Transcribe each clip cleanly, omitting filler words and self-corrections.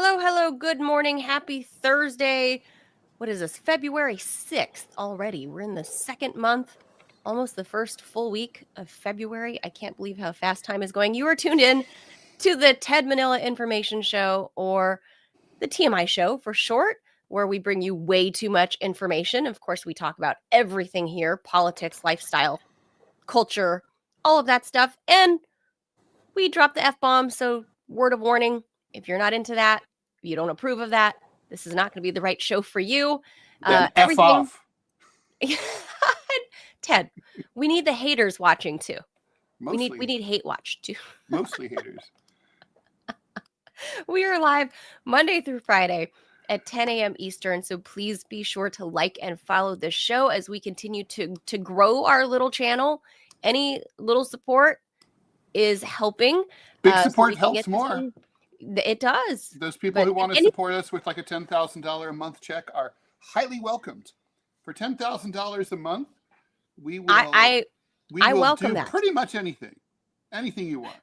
Hello, hello, good morning, happy Thursday. What is this? February 6th already. We're in the second month, almost the first full week of February. I can't believe how fast time is going. You are tuned in to the Ted Manila Information Show, or the TMI Show for short, where we bring you way too much information. Of course, we talk about everything here: politics, lifestyle, culture, all of that stuff. And we drop the F-bomb, so word of warning, if you're not into that, if you don't approve of that, this is not going to be the right show for you. Then F off. Ted, we need the haters watching too. Mostly, we need hate watch too. Mostly haters. We are live Monday through Friday at 10 a.m. Eastern, so please be sure to like and follow this show as we continue to grow our little channel. Any little support is helping. Big support helps more. It does. Those people who want to support us with like a $10,000 a month check are highly welcomed. For $10,000 a month, we will. I welcome do that. Pretty much anything you want.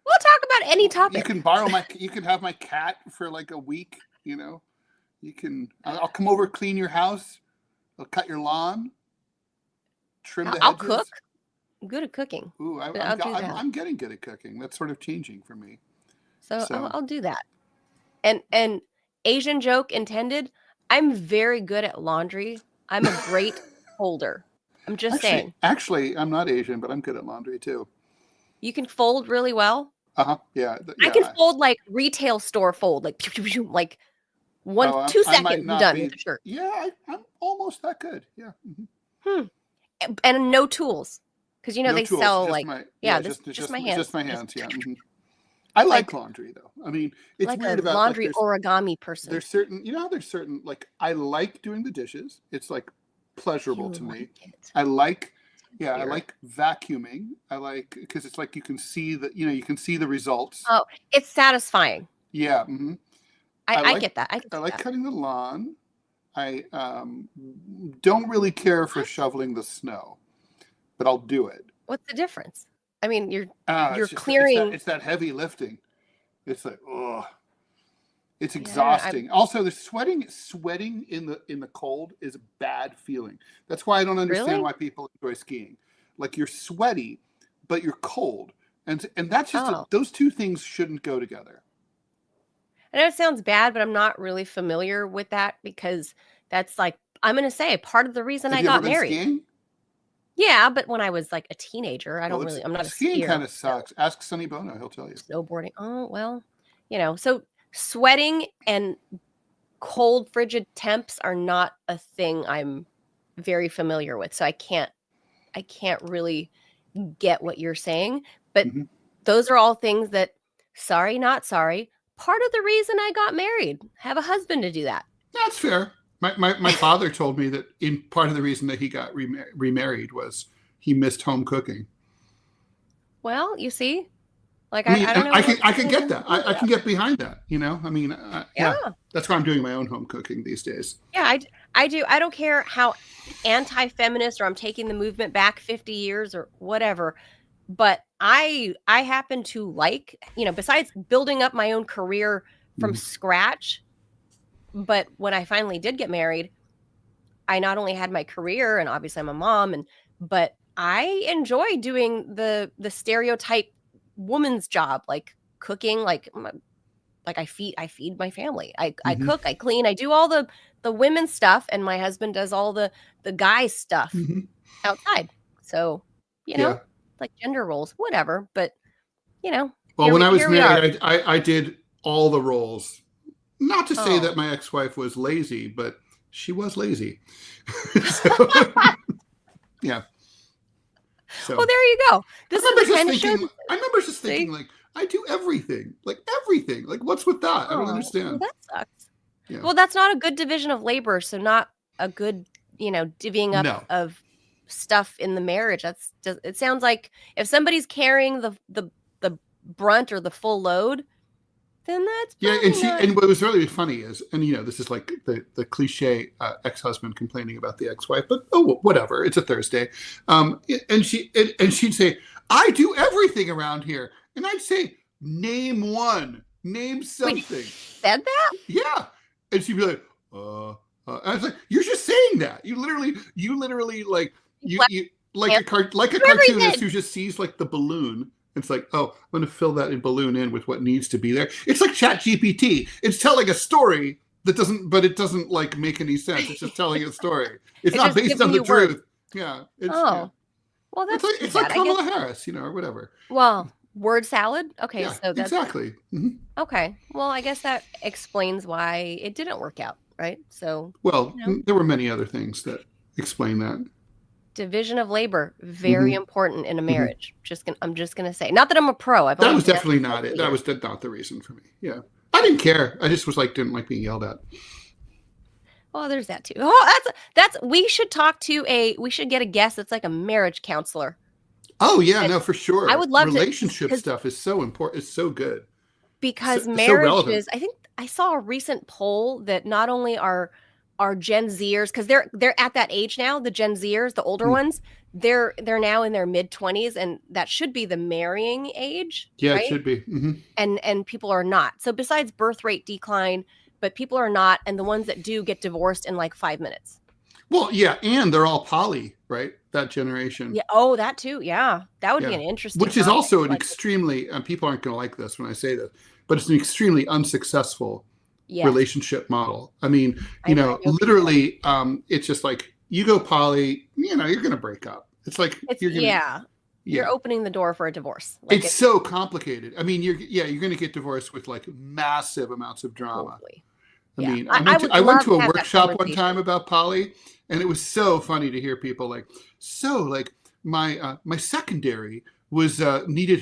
We'll talk about any topic. You can borrow you can have my cat for like a week. You know, you can. I'll come over, clean your house. I'll cut your lawn. Trim the hedges. I'll cook. I'm good at cooking. Ooh, I'm getting good at cooking. That's sort of changing for me. So I'll do that. And Asian joke intended. I'm very good at laundry. I'm a great folder. I'm just saying. Actually, I'm not Asian, but I'm good at laundry too. You can fold really well. Yeah. I can fold like retail store fold, like 2 seconds done with the shirt. Yeah, I'm almost that good. Yeah. Mm-hmm. And no tools, because no they tools, sell just like my, just my hands. Just my hands. Yeah. Mm-hmm. I like laundry though. I mean, it's like weird a about laundry origami person. There's certain like I like doing the dishes. It's like pleasurable to me. I like vacuuming. I like because it's like you can see the results. Oh, it's satisfying. Yeah. Mm-hmm. I get that. I like cutting the lawn. I don't really care for shoveling the snow, but I'll do it. What's the difference? I mean, you're clearing. It's that heavy lifting. It's like, oh, it's exhausting. Also, the sweating in the cold is a bad feeling. That's why I don't understand why people enjoy skiing. Like you're sweaty, but you're cold, and that's just those two things shouldn't go together. I know it sounds bad, but I'm not really familiar with that because that's like I'm going to say part of the reason I got married. Skiing? Yeah, but when I was like a teenager, I'm not a skiing. Skier, kind of sucks. Ask Sonny Bono, he'll tell you. Snowboarding. Oh, well, so sweating and cold, frigid temps are not a thing I'm very familiar with. So I can't really get what you're saying. But those are all things that, sorry, not sorry, part of the reason I got married. Have a husband to do that. That's fair. My father told me that in part of the reason that he got remarried was he missed home cooking. Well, you see, like I don't know. I can get that. I can get behind that. I mean, that's why I'm doing my own home cooking these days. Yeah, I do. I don't care how anti-feminist or I'm taking the movement back 50 years or whatever, but I happen to like, besides building up my own career from scratch. But when I finally did get married, I not only had my career, and obviously I'm a mom, but I enjoy doing the stereotype woman's job, like cooking, like I feed my family. I cook, I clean, I do all the women's stuff, and my husband does all the guy stuff outside. So, like gender roles, whatever. But well, when I was married, I did all the roles. Not to say that my ex-wife was lazy, but she was lazy. Yeah. So, well, there you go. This is the kind of show. I remember just thinking, like, I do everything. Like, everything. Like, what's with that? I don't understand. Well, that sucks. Yeah. Well, that's not a good division of labor, so not a good, divvying up of stuff in the marriage. It sounds like if somebody's carrying the brunt or the full load, then that's and what was really funny is, and this is like the cliche ex-husband complaining about the ex-wife, but whatever, it's a Thursday, and she'd say, I do everything around here, and I'd say, name one, Name something. Wait, said that? Yeah. And she'd be like, and I was like, you're just saying that. You literally like like a cartoonist who just sees like the balloon. It's like, oh, I'm going to fill that balloon in with what needs to be there. It's like ChatGPT. It's telling a story that doesn't like make any sense. It's just telling a story. It's not based on the truth. Yeah. Well, it's like Kamala Harris, or whatever. Well, word salad. Okay, yeah, so that's exactly. Mm-hmm. Okay. Well, I guess that explains why it didn't work out, right? So, well, there were many other things that explain that. Division of labor, very important in a marriage. I'm just gonna say, not that I'm a pro. That was definitely not it. That was not the reason for me. Yeah, I didn't care. I just didn't like being yelled at. Well, there's that too. Oh, that's. We should get a guest that's like a marriage counselor. Oh yeah, no, for sure. I would love relationship stuff is so important. It's so good because marriages. I think I saw a recent poll that not only are Gen Zers, because they're at that age now, the Gen Zers, the older ones, they're now in their mid-20s, and that should be the marrying age. Yeah, right? It should be. Mm-hmm. And people are not. So besides birth rate decline, but people are not, and the ones that do get divorced in like 5 minutes. Well, yeah, and they're all poly, right? That generation. Yeah. Oh, that too. Yeah, that would be an interesting. Which is also an extremely. People aren't going to like this when I say this, but it's an extremely unsuccessful relationship model. I mean, literally, it's just like you go poly, you're going to break up. It's like you're opening the door for a divorce. Like it's so complicated. I mean, you're going to get divorced with like massive amounts of drama. Totally. I mean, I went to a workshop one time about poly, and it was so funny to hear people like, my secondary was needed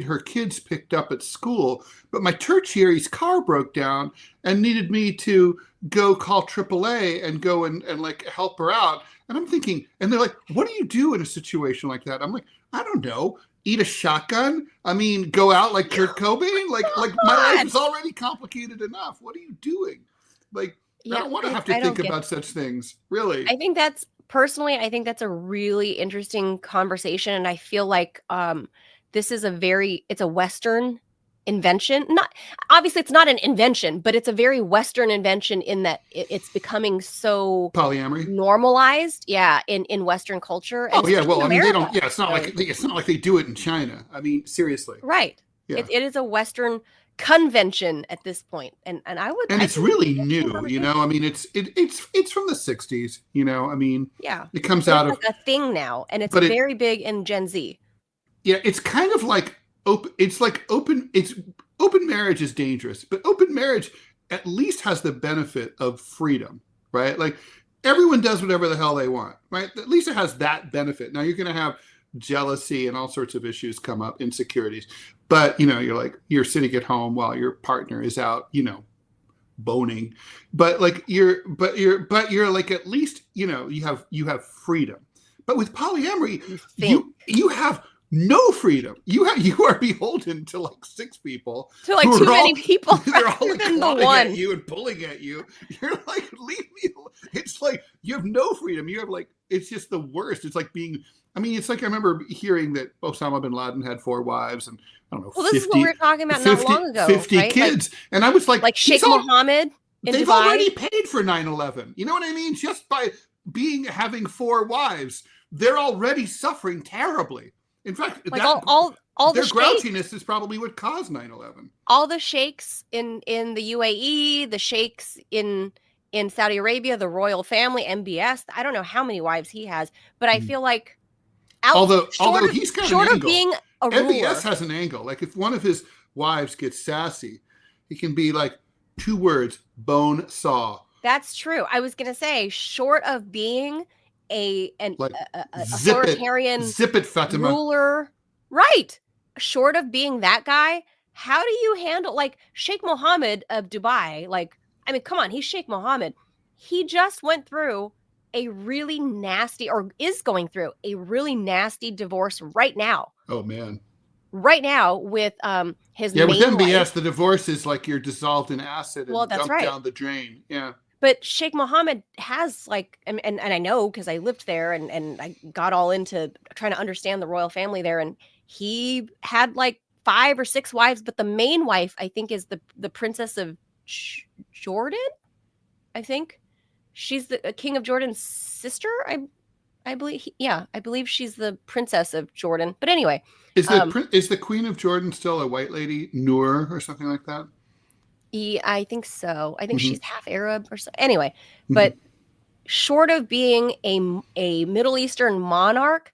her kids picked up at school, but my tertiary's car broke down and needed me to go call AAA and go and like help her out. And I'm thinking, and they're like, what do you do in a situation like that? I'm like, I don't know. Eat a shotgun? I mean, go out like Kurt Cobain? Like my life is already complicated enough. What are you doing? Like, I don't want to have to think about such things. Really. I think that's a really interesting conversation. And I feel like this is it's a Western invention. Obviously it's not an invention, but it's a very Western invention in that it's becoming so polyamory normalized. Yeah. In Western culture. Oh yeah. Well, I mean, they don't, it's not like they do it in China. I mean, seriously. Right. Yeah. It is a Western convention at this point. And it's really new, I mean, it's from the 60s, I mean, it comes out of a thing now, and it's very big in Gen Z. Yeah. It's kind of like open marriage is dangerous, but open marriage at least has the benefit of freedom, right? Like everyone does whatever the hell they want, right? At least it has that benefit. Now you're going to have jealousy and all sorts of issues come up, insecurities, but you're sitting at home while your partner is out, boning, but you're like, at least, you have freedom. But with polyamory, you have no freedom. You are beholden to like 6 people. To like too many people. They're all like clawing at you and pulling at you. You're like, leave me alone. It's like you have no freedom. You have like, it's just the worst. It's like it's like I remember hearing that Osama bin Laden had 4 wives and I don't know. Well, this is what we were talking about not long ago. 50 right? kids, and I was like Sheikh Mohammed. They've already paid for 9/11. You know what I mean? Just by having 4 wives, they're already suffering terribly. In fact, all their the grouchiness is probably what caused 9/11. All the sheikhs in the UAE, the sheikhs in Saudi Arabia, the royal family, MBS. I don't know how many wives he has, but I feel like although he's got short an of angle. Being a ruler, MBS has an angle. Like if one of his wives gets sassy, he can be like 2 words: bone saw. That's true. I was gonna say, short of being a authoritarian zip it, Fatima. ruler, right? Short of being that guy, how do you handle like Sheikh Mohammed of Dubai? Like, I mean, come on, he's Sheikh Mohammed. He just went through a really nasty, or is going through a really nasty divorce right now. Oh man. Right now with his with MBS, wife. The divorce is like you're dissolved in acid and dumped down the drain. Yeah. But Sheikh Mohammed has like, and I know because I lived there and I got all into trying to understand the royal family there. And he had like 5 or 6 wives, but the main wife, I think, is the Princess of Jordan. I think she's the King of Jordan's sister. I believe, I believe she's the Princess of Jordan. But anyway, is the Queen of Jordan still a white lady, Noor or something like that? I think so. I think she's half Arab or so. Anyway, but short of being a Middle Eastern monarch,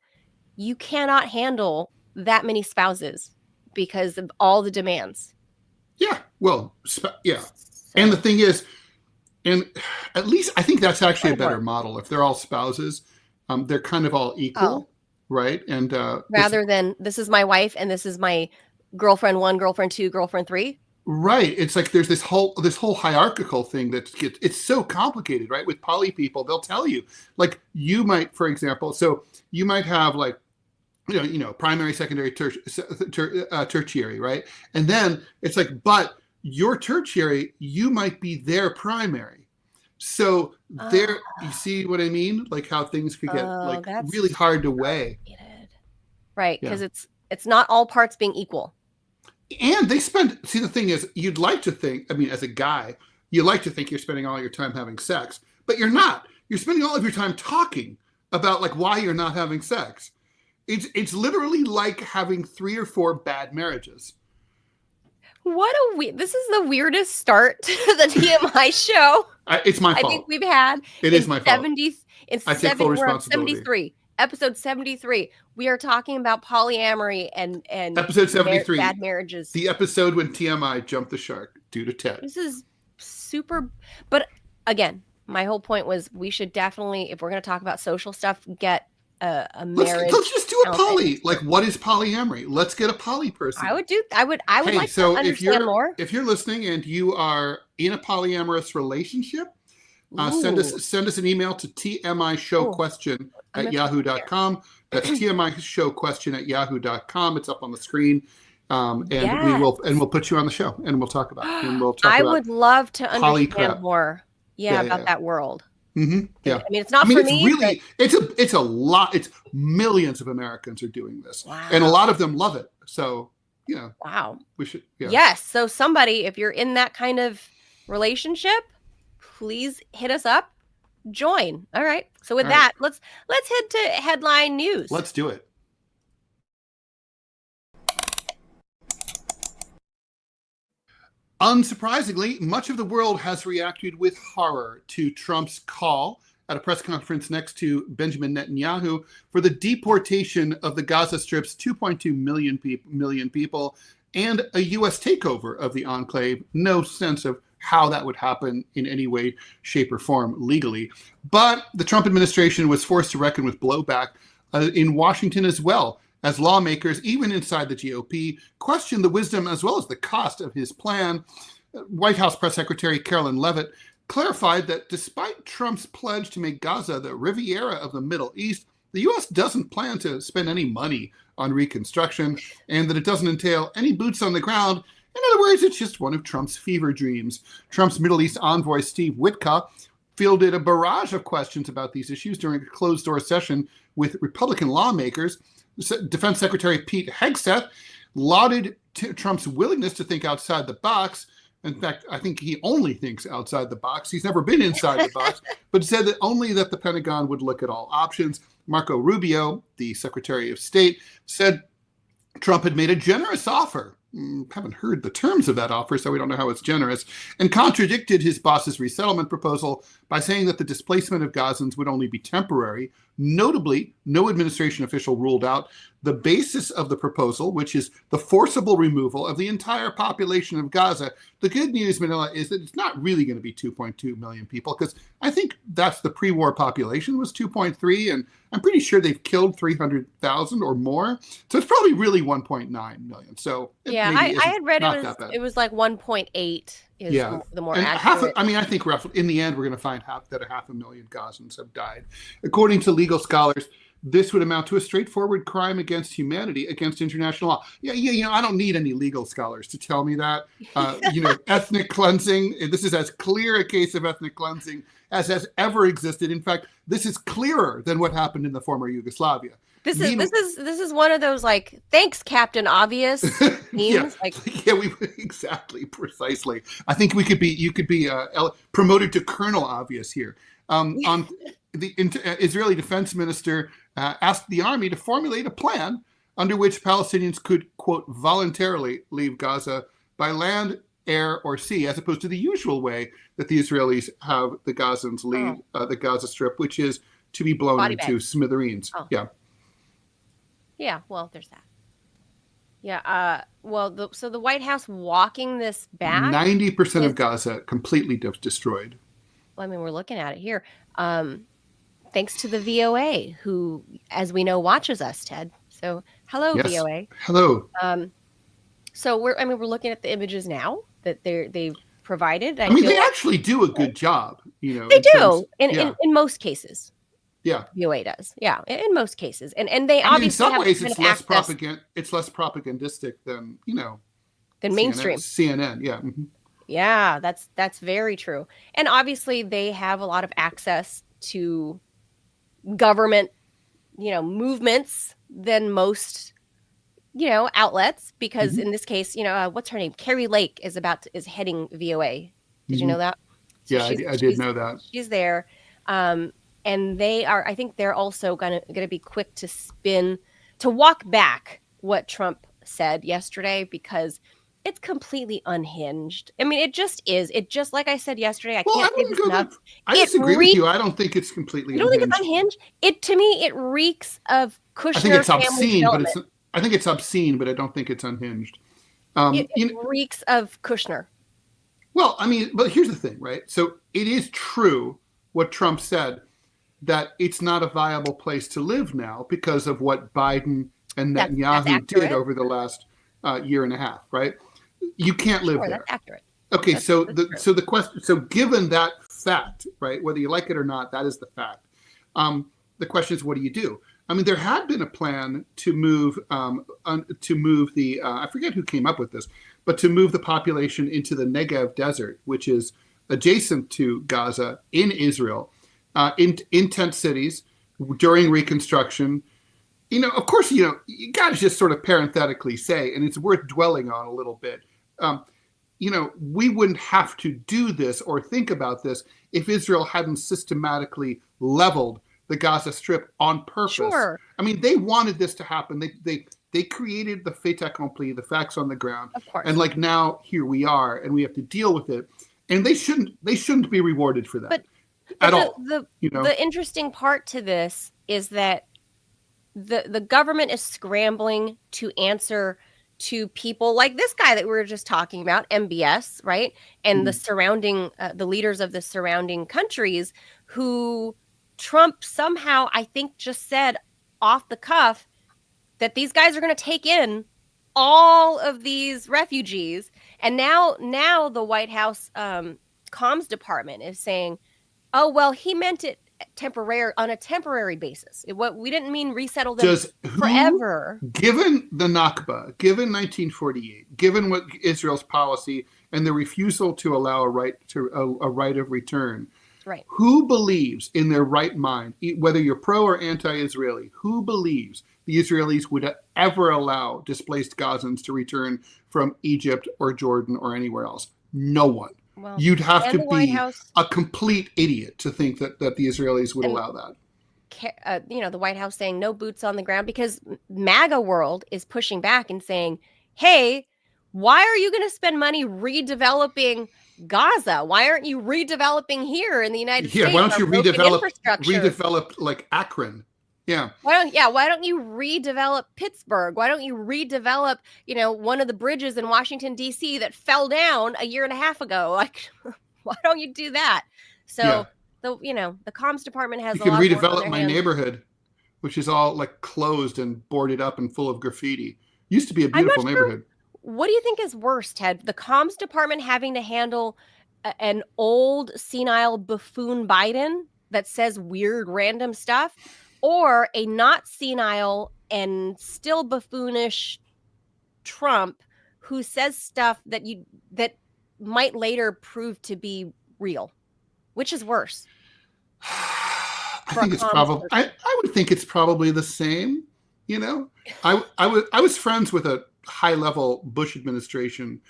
you cannot handle that many spouses because of all the demands. Yeah. Well, yeah. So, and the thing is, and at least I think that's actually a better model. If they're all spouses, they're kind of all equal, right? And rather than this is my wife and this is my girlfriend 1, girlfriend 2, girlfriend 3. Right. It's like there's this whole hierarchical thing it's so complicated, right? With poly people, they'll tell you, like, you might, for example, so you might have like, primary, secondary, tertiary, right? And then it's like, but your tertiary, you might be their primary. So there, you see what I mean? Like how things could get really hard to weigh. Right. Because it's not all parts being equal. And they see, the thing is, you'd like to think, I mean, as a guy, you like to think you're spending all your time having sex, but you're not. You're spending all of your time talking about like why you're not having sex. It's literally like having 3 or 4 bad marriages. This is the weirdest start to the TMI show. It's my fault. I think we've had. It is my fault. I take full responsibility. 73. Episode 73. We are talking about polyamory and episode 73. Bad marriages. The episode when TMI jumped the shark due to Ted. This is super. But again, my whole point was we should definitely, if we're going to talk about social stuff, get a marriage. Let's just do a poly. Like, what is polyamory? Let's get a poly person. I would like to understand more. If you're listening and you are in a polyamorous relationship, send us an email to tmishowquestion@yahoo.com. That's tmishowquestion@yahoo.com. It's up on the screen. We'll put you on the show and we'll talk about it. I would love to understand more. About that world. Mm-hmm. Yeah. I mean, it's not for me. Really, it's a lot. It's millions of Americans are doing this. Wow. And a lot of them love it. So, wow. We should. Yeah. Yes. So somebody, if you're in that kind of relationship, please hit us up. Join. All right. So with that, let's head to headline news. Let's do it. Unsurprisingly, much of the world has reacted with horror to Trump's call at a press conference next to Benjamin Netanyahu for the deportation of the Gaza Strip's 2.2 million people and a U.S. takeover of the enclave. No sense of how that would happen in any way, shape, or form legally. But the Trump administration was forced to reckon with blowback in Washington as well, as lawmakers, even inside the GOP, questioned the wisdom as well as the cost of his plan. White House Press Secretary Carolyn Leavitt clarified that despite Trump's pledge to make Gaza the Riviera of the Middle East, the U.S. doesn't plan to spend any money on reconstruction, and that it doesn't entail any boots on the ground. In other words, it's just one of Trump's fever dreams. Trump's Middle East envoy, Steve Witkoff, fielded a barrage of questions about these issues during a closed-door session with Republican lawmakers. Defense Secretary Pete Hegseth lauded Trump's willingness to think outside the box. In fact, I think he only thinks outside the box. He's never been inside the box, but said that only that the Pentagon would look at all options. Marco Rubio, the Secretary of State, said Trump had made a generous offer. Haven't heard the terms of that offer, so we don't know how it's generous, and contradicted his boss's resettlement proposal by saying that the displacement of Gazans would only be temporary. Notably, no administration official ruled out the basis of the proposal, which is the forcible removal of the entire population of Gaza. The good news, Manila, is that it's not really going to be 2.2 million people, because I think that's the pre-war population was 2.3, and I'm pretty sure they've killed 300,000 or more. So it's probably really 1.9 million. So I had read it was like 1.8 is the more accurate. I think in the end, we're going to find that 500,000 Gazans have died. According to legal scholars, this would amount to a straightforward crime against humanity, against international law. I don't need any legal scholars to tell me that. Ethnic cleansing, this is as clear a case of ethnic cleansing as has ever existed. In fact, this is clearer than what happened in the former Yugoslavia. This is one of those like, thanks, Captain Obvious memes. We exactly, precisely. I think you could be promoted to Colonel Obvious here. On the Israeli defense minister asked the army to formulate a plan under which Palestinians could, quote, voluntarily leave Gaza by land, air, or sea, as opposed to the usual way that the Israelis have the Gazans leave the Gaza Strip, which is to be blown into smithereens. Oh. Yeah, well, there's that. Yeah, so the White House walking this back. 90% of Gaza completely destroyed. Well, I mean, we're looking at it here. Thanks to the VOA, who, as we know, watches us, Ted. So, hello, yes. VOA. Hello. So we're looking at the images now that they've provided. I mean, they actually do a good job. You know, they do in most cases. Yeah, VOA does. Yeah, in most cases, and they obviously in some ways it's less propagandistic than than mainstream CNN. Yeah. Mm-hmm. Yeah, that's very true. And obviously, they have a lot of access to government, movements than most, outlets. Because in this case, what's her name? Carrie Lake is heading VOA. Did you know that? So yeah, I did know that. She's there. And they are, I think they're also going to be quick to walk back what Trump said yesterday, because it's completely unhinged. I mean, it just is. It just, like I said yesterday, I can't say this enough. I disagree with you. I don't think it's completely unhinged. You don't think it's unhinged? To me, it reeks of Kushner. I think it's obscene, I think it's obscene, but I don't think it's unhinged. It reeks of Kushner. Well, I mean, but here's the thing, right? So it is true what Trump said, that it's not a viable place to live now because of what Biden and Netanyahu did over the last year and a half, right? You can't live there. That's accurate. Okay, so the question, so given that fact, right, whether you like it or not, that is the fact. The question is, what do you do? I mean, there had been a plan to move the I forget who came up with this, but to move the population into the Negev desert, which is adjacent to Gaza in Israel, in tent cities during Reconstruction. Of course, you got to just sort of parenthetically say, and it's worth dwelling on a little bit. We wouldn't have to do this or think about this if Israel hadn't systematically leveled the Gaza Strip on purpose. Sure. I mean, they wanted this to happen. They created the fait accompli, the facts on the ground. Of course. And like now, here we are, and we have to deal with it. And they shouldn't be rewarded for that. But at all. The interesting part to this is that the government is scrambling to answer to people like this guy that we were just talking about, MBS, right? And the surrounding, the leaders of the surrounding countries, who Trump somehow, I think, just said off the cuff that these guys are going to take in all of these refugees. And now the White House comms department is saying, oh, well, he meant it on a temporary basis. We didn't mean resettle them forever. Given the Nakba, given 1948, given what Israel's policy and the refusal to allow a right of return, right? Who believes in their right mind, whether you're pro or anti-Israeli, who believes the Israelis would ever allow displaced Gazans to return from Egypt or Jordan or anywhere else? No one. Well, you'd have to be a complete idiot to think that the Israelis would allow that. The White House saying no boots on the ground, because MAGA world is pushing back and saying, hey, why are you going to spend money redeveloping Gaza? Why aren't you redeveloping here in the United States? Yeah, why don't you redevelop like Akron? Yeah. Why don't you redevelop Pittsburgh? Why don't you redevelop, one of the bridges in Washington, D.C. that fell down a year and a half ago? Like, why don't you do that? So the comms department has a lot of work on their hands. You can redevelop my neighborhood, which is all like closed and boarded up and full of graffiti. Used to be a beautiful neighborhood. What do you think is worse, Ted? The comms department having to handle an old senile buffoon Biden that says weird random stuff, or a not senile and still buffoonish Trump who says stuff that might later prove to be real? Which is worse? I think it's probably. I would think it's probably the same. You know, I was friends with a high level Bush administration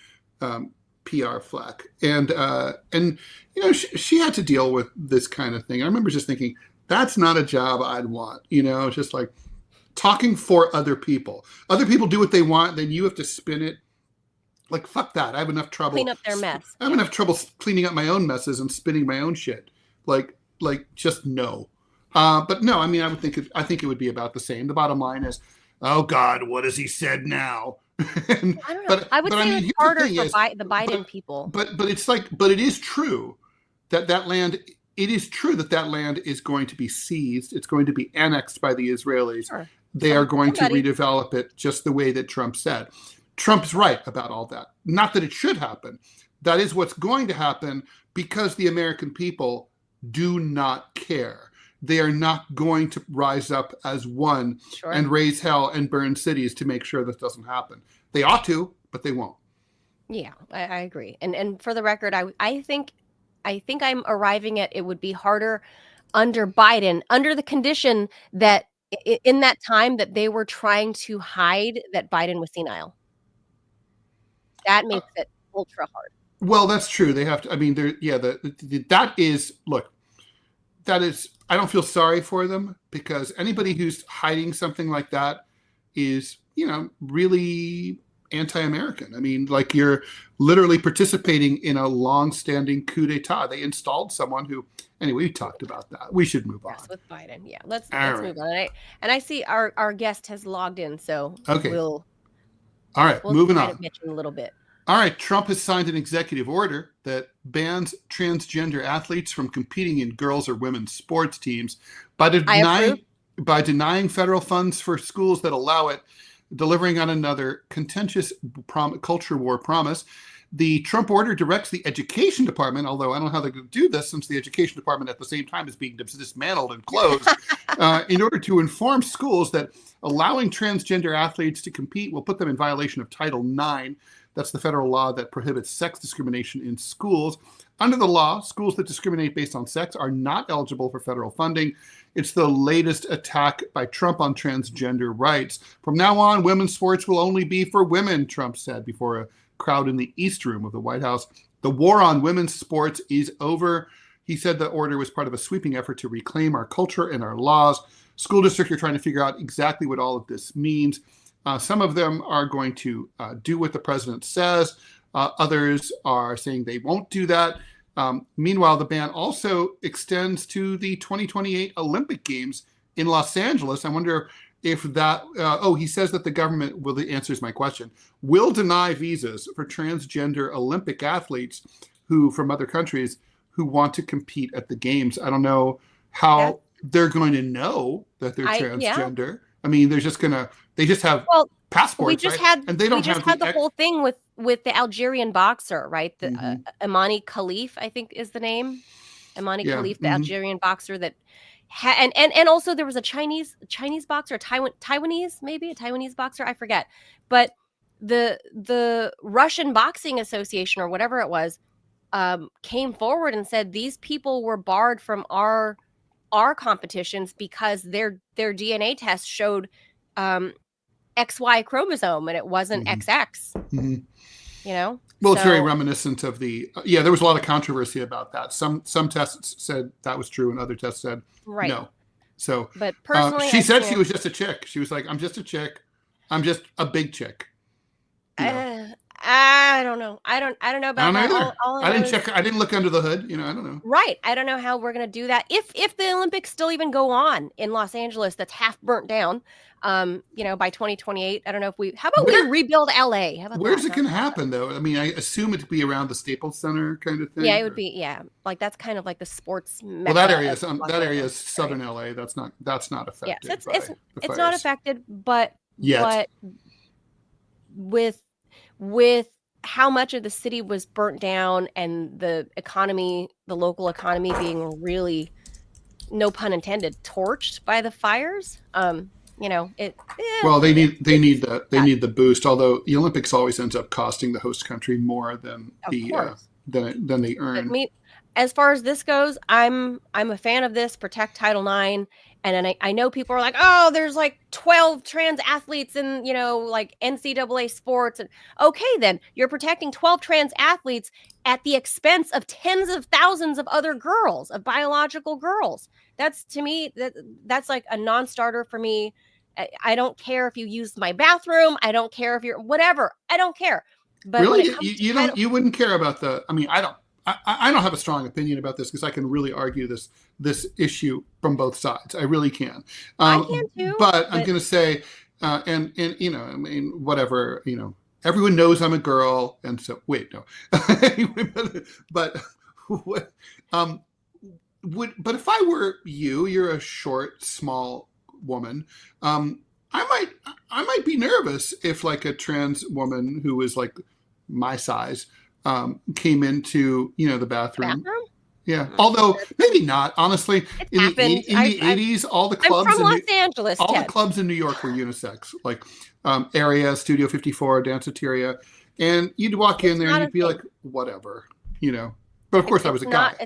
PR flack, and you know, she had to deal with this kind of thing. I remember just thinking, that's not a job I'd want. You know, just like talking for other people. Other people do what they want, then you have to spin it. Like, fuck that. I have enough trouble. Clean up their mess. I have enough trouble cleaning up my own messes and spinning my own shit. Like just no. But no, I mean, I think it would be about the same. The bottom line is, oh God, what has he said now? I don't know. I would say it's harder for the Biden people. But it's like, but it is true that land. It is true that land is going to be seized. It's going to be annexed by the Israelis. Sure. They are going to redevelop it just the way that Trump said. Trump's right about all that. Not that it should happen. That is what's going to happen because the American people do not care. They are not going to rise up as one and raise hell and burn cities to make sure this doesn't happen. They ought to, but they won't. Yeah, I agree. And for the record, I think I'm arriving at it would be harder under Biden, under the condition that in that time that they were trying to hide that Biden was senile. That makes it ultra hard. Well, that's true. They have to. I mean, that is. Look, that is. I don't feel sorry for them because anybody who's hiding something like that is, you know, really anti-American. I mean, like you're literally participating in a long-standing coup d'état. They installed someone who. Anyway, we talked about that. We should move on. Yes, with Biden. Yeah, let's move on. And I see our guest has logged in, so okay. We'll moving on. A little bit. All right, Trump has signed an executive order that bans transgender athletes from competing in girls' or women's sports teams by denying federal funds for schools that allow it, delivering on another contentious culture war promise. The Trump order directs the Education Department, although I don't know how they're going to do this since the Education Department at the same time is being dismantled and closed, in order to inform schools that allowing transgender athletes to compete will put them in violation of Title IX. That's the federal law that prohibits sex discrimination in schools. Under the law, schools that discriminate based on sex are not eligible for federal funding. It's the latest attack by Trump on transgender rights. From now on, women's sports will only be for women, Trump said before a crowd in the East Room of the White House. The war on women's sports is over. He said the order was part of a sweeping effort to reclaim our culture and our laws. School districts are trying to figure out exactly what all of this means. Some of them are going to do what the president says. Others are saying they won't do that. Meanwhile, the ban also extends to the 2028 Olympic Games in Los Angeles. I wonder if that, he says that the government answers my question, will deny visas for transgender Olympic athletes from other countries who want to compete at the games. I don't know how they're going to know that they're transgender. Yeah. I mean, they just have passports. We just had the whole thing with the Algerian boxer, right? The Imani Khalif, I think is the name. Imani Khalif, the Algerian boxer that and also there was a Chinese boxer, Taiwanese boxer, I forget. But the Russian Boxing Association or whatever it was came forward and said these people were barred from our competitions because their DNA test showed XY chromosome and it wasn't XX. Mm-hmm. You know? Well, it's very reminiscent of there was a lot of controversy about that. Some tests said that was true and other tests said no. So but personally she said she was just a chick. She was like, I'm just a chick. I'm just a big chick. I don't know. I don't know about that. I didn't check. I didn't look under the hood. You know, I don't know. Right. I don't know how we're going to do that. If the Olympics still even go on in Los Angeles, that's half burnt down, by 2028. I don't know if how about we rebuild LA? How about where's it going to happen though? I mean, I assume it'd be around the Staples Center kind of thing. Yeah, it would be. Yeah. Like that's kind of like the sports. Well, that area is southern LA. That's not affected. Yes, it's not affected, but with how much of the city was burnt down and the local economy being really, no pun intended, torched by the fires. Well, they need the boost. Although the Olympics always ends up costing the host country more than than they earn. As far as this goes, I'm a fan of this. Protect Title IX. And then I know people are like, oh, there's like 12 trans athletes in, like NCAA sports. And okay, then you're protecting 12 trans athletes at the expense of tens of thousands of other girls, of biological girls. That's, to me, that's like a non-starter for me. I don't care if you use my bathroom. I don't care if you're whatever. I don't care. But really, you wouldn't care about I don't have a strong opinion about this because I can really argue this issue from both sides. I really can. I can too. But I'm going to say, and whatever, everyone knows I'm a girl, and so wait, no. but what? But if I were you're a short, small woman. I might be nervous if like a trans woman who was like my size came into the bathroom. Yeah, although maybe not. Honestly, in the 80s, all the clubs I'm from Los Angeles. All the clubs in New York were unisex, like Area, Studio 54, Danceteria, and you'd walk in there and you'd be like, whatever, But of course, I was a guy.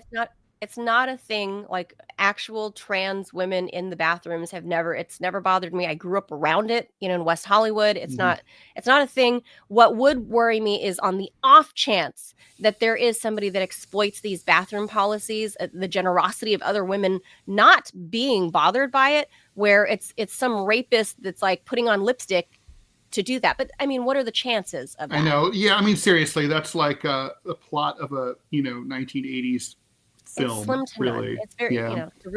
It's not a thing. Like actual trans women in the bathrooms it's never bothered me. I grew up around it, in West Hollywood. It's not a thing. What would worry me is on the off chance that there is somebody that exploits these bathroom policies, the generosity of other women not being bothered by it, where it's some rapist that's like putting on lipstick to do that. But I mean, what are the chances of that? I know. Yeah. I mean, seriously, that's like a plot of a, 1980s film. It's slim to really. None. It's very,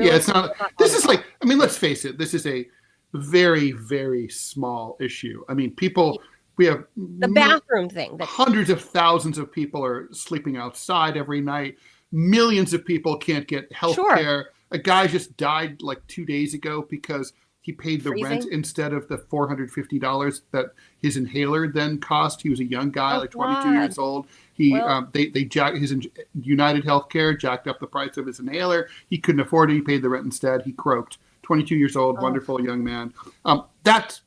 it's not. This is like, I mean, let's face it. This is a very, very small issue. I mean, we have the bathroom thing. Hundreds of thousands of people are sleeping outside every night. Millions of people can't get health care. A guy just died like 2 days ago because he paid the rent instead of the $450 that his inhaler then cost. He was a young guy, 22 years old. He his United Healthcare jacked up the price of his inhaler. He couldn't afford it. He paid the rent instead. He croaked. 22 years old, wonderful young man. That's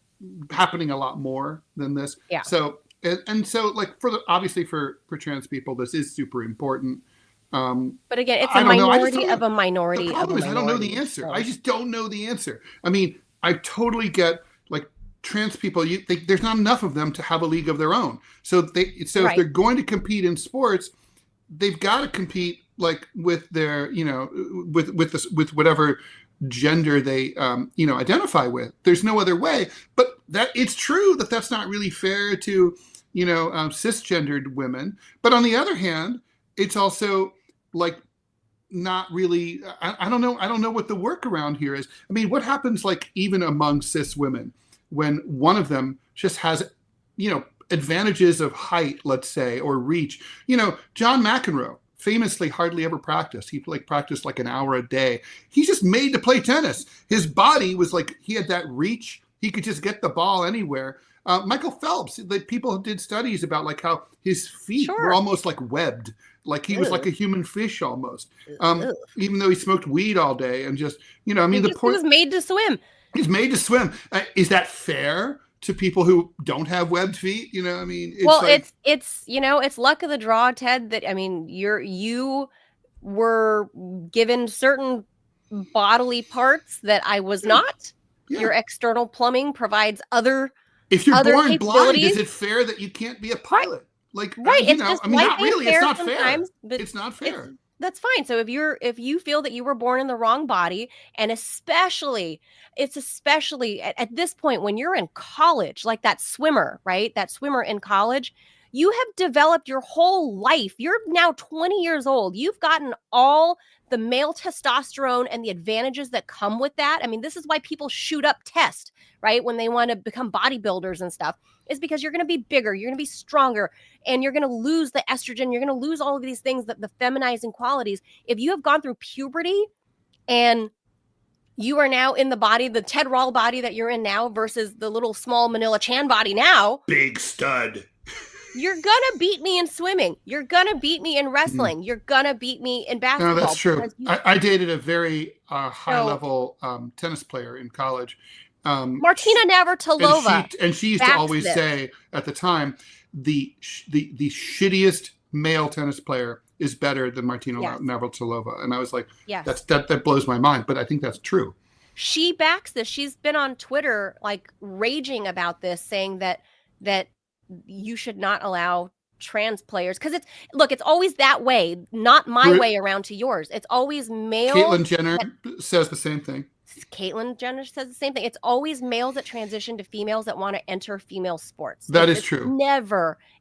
happening a lot more than this. Yeah. So so like obviously for trans people, this is super important. But again, it's a minority of a minority. The problem is I don't know the answer. I just don't know the answer. I mean, I totally get like trans people. There's not enough of them to have a league of their own. So if they're going to compete in sports, they've got to compete like with their with whatever gender they identify with. There's no other way. But it's true that that's not really fair to cisgendered women. But on the other hand, it's also like not really, I don't know. I don't know what the workaround here is. I mean, what happens like even among cis women when one of them just has, advantages of height, let's say, or reach? John McEnroe famously hardly ever practiced. He practiced like an hour a day. He's just made to play tennis. His body was like, he had that reach. He could just get the ball anywhere. Michael Phelps, people did studies about like how his feet were almost like webbed. Like he was like a human fish almost, even though he smoked weed all day and just, he was made to swim. He's made to swim. Is that fair to people who don't have webbed feet? It's luck of the draw, Ted, that, I mean, you were given certain bodily parts that I was not. Yeah. Your external plumbing provides other If you're born blind, is it fair that you can't be a pilot? Like, not really. It's not fair. It's not fair. That's fine. So if you feel that you were born in the wrong body, and especially at this point when you're in college, like that swimmer, right? That swimmer in college, you have developed your whole life. You're now 20 years old. You've gotten all the male testosterone and the advantages that come with that. I mean, this is why people shoot up test, right? When they want to become bodybuilders and stuff, is because you're going to be bigger, you're going to be stronger, and you're going to lose the estrogen. You're going to lose all of these things, the feminizing qualities. If you have gone through puberty and you are now in the body, the Ted Rall body that you're in now versus the little small Manila Chan body now. Big stud. You're going to beat me in swimming. You're going to beat me in wrestling. Mm-hmm. You're going to beat me in basketball. No, that's true. I dated a very high-level tennis player in college. Martina Navratilova. And she used to always say at the time, the shittiest male tennis player is better than Martina Navratilova. And I was like, that blows my mind. But I think that's true. she backs this. She's been on Twitter like raging about this, saying that you should not allow trans players, because it's always that way, not my way around to yours. It's always male. Caitlyn Jenner says the same thing. Caitlyn Jenner says the same thing. It's always males that transition to females that want to enter female sports. That is true.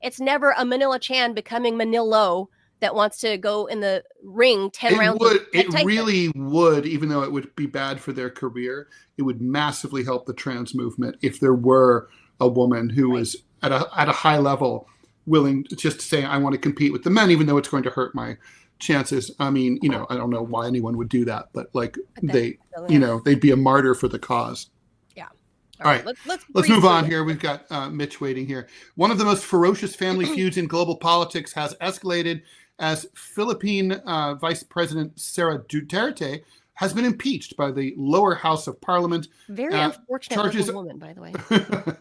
It's never a Manila Chan becoming Manilo that wants to go in the ring 10 rounds. It really would, even though it would be bad for their career, it would massively help the trans movement if there were a woman who was at a high level willing to just say, I want to compete with the men, even though it's going to hurt my chances. I mean, I don't know why anyone would do that, but they'd be a martyr for the cause. Yeah. All right. Let's move on here. We've got Mitch waiting here. One of the most ferocious family feuds in global politics has escalated as Philippine Vice President Sara Duterte has been impeached by the lower house of parliament. Very unfortunate woman, by the way.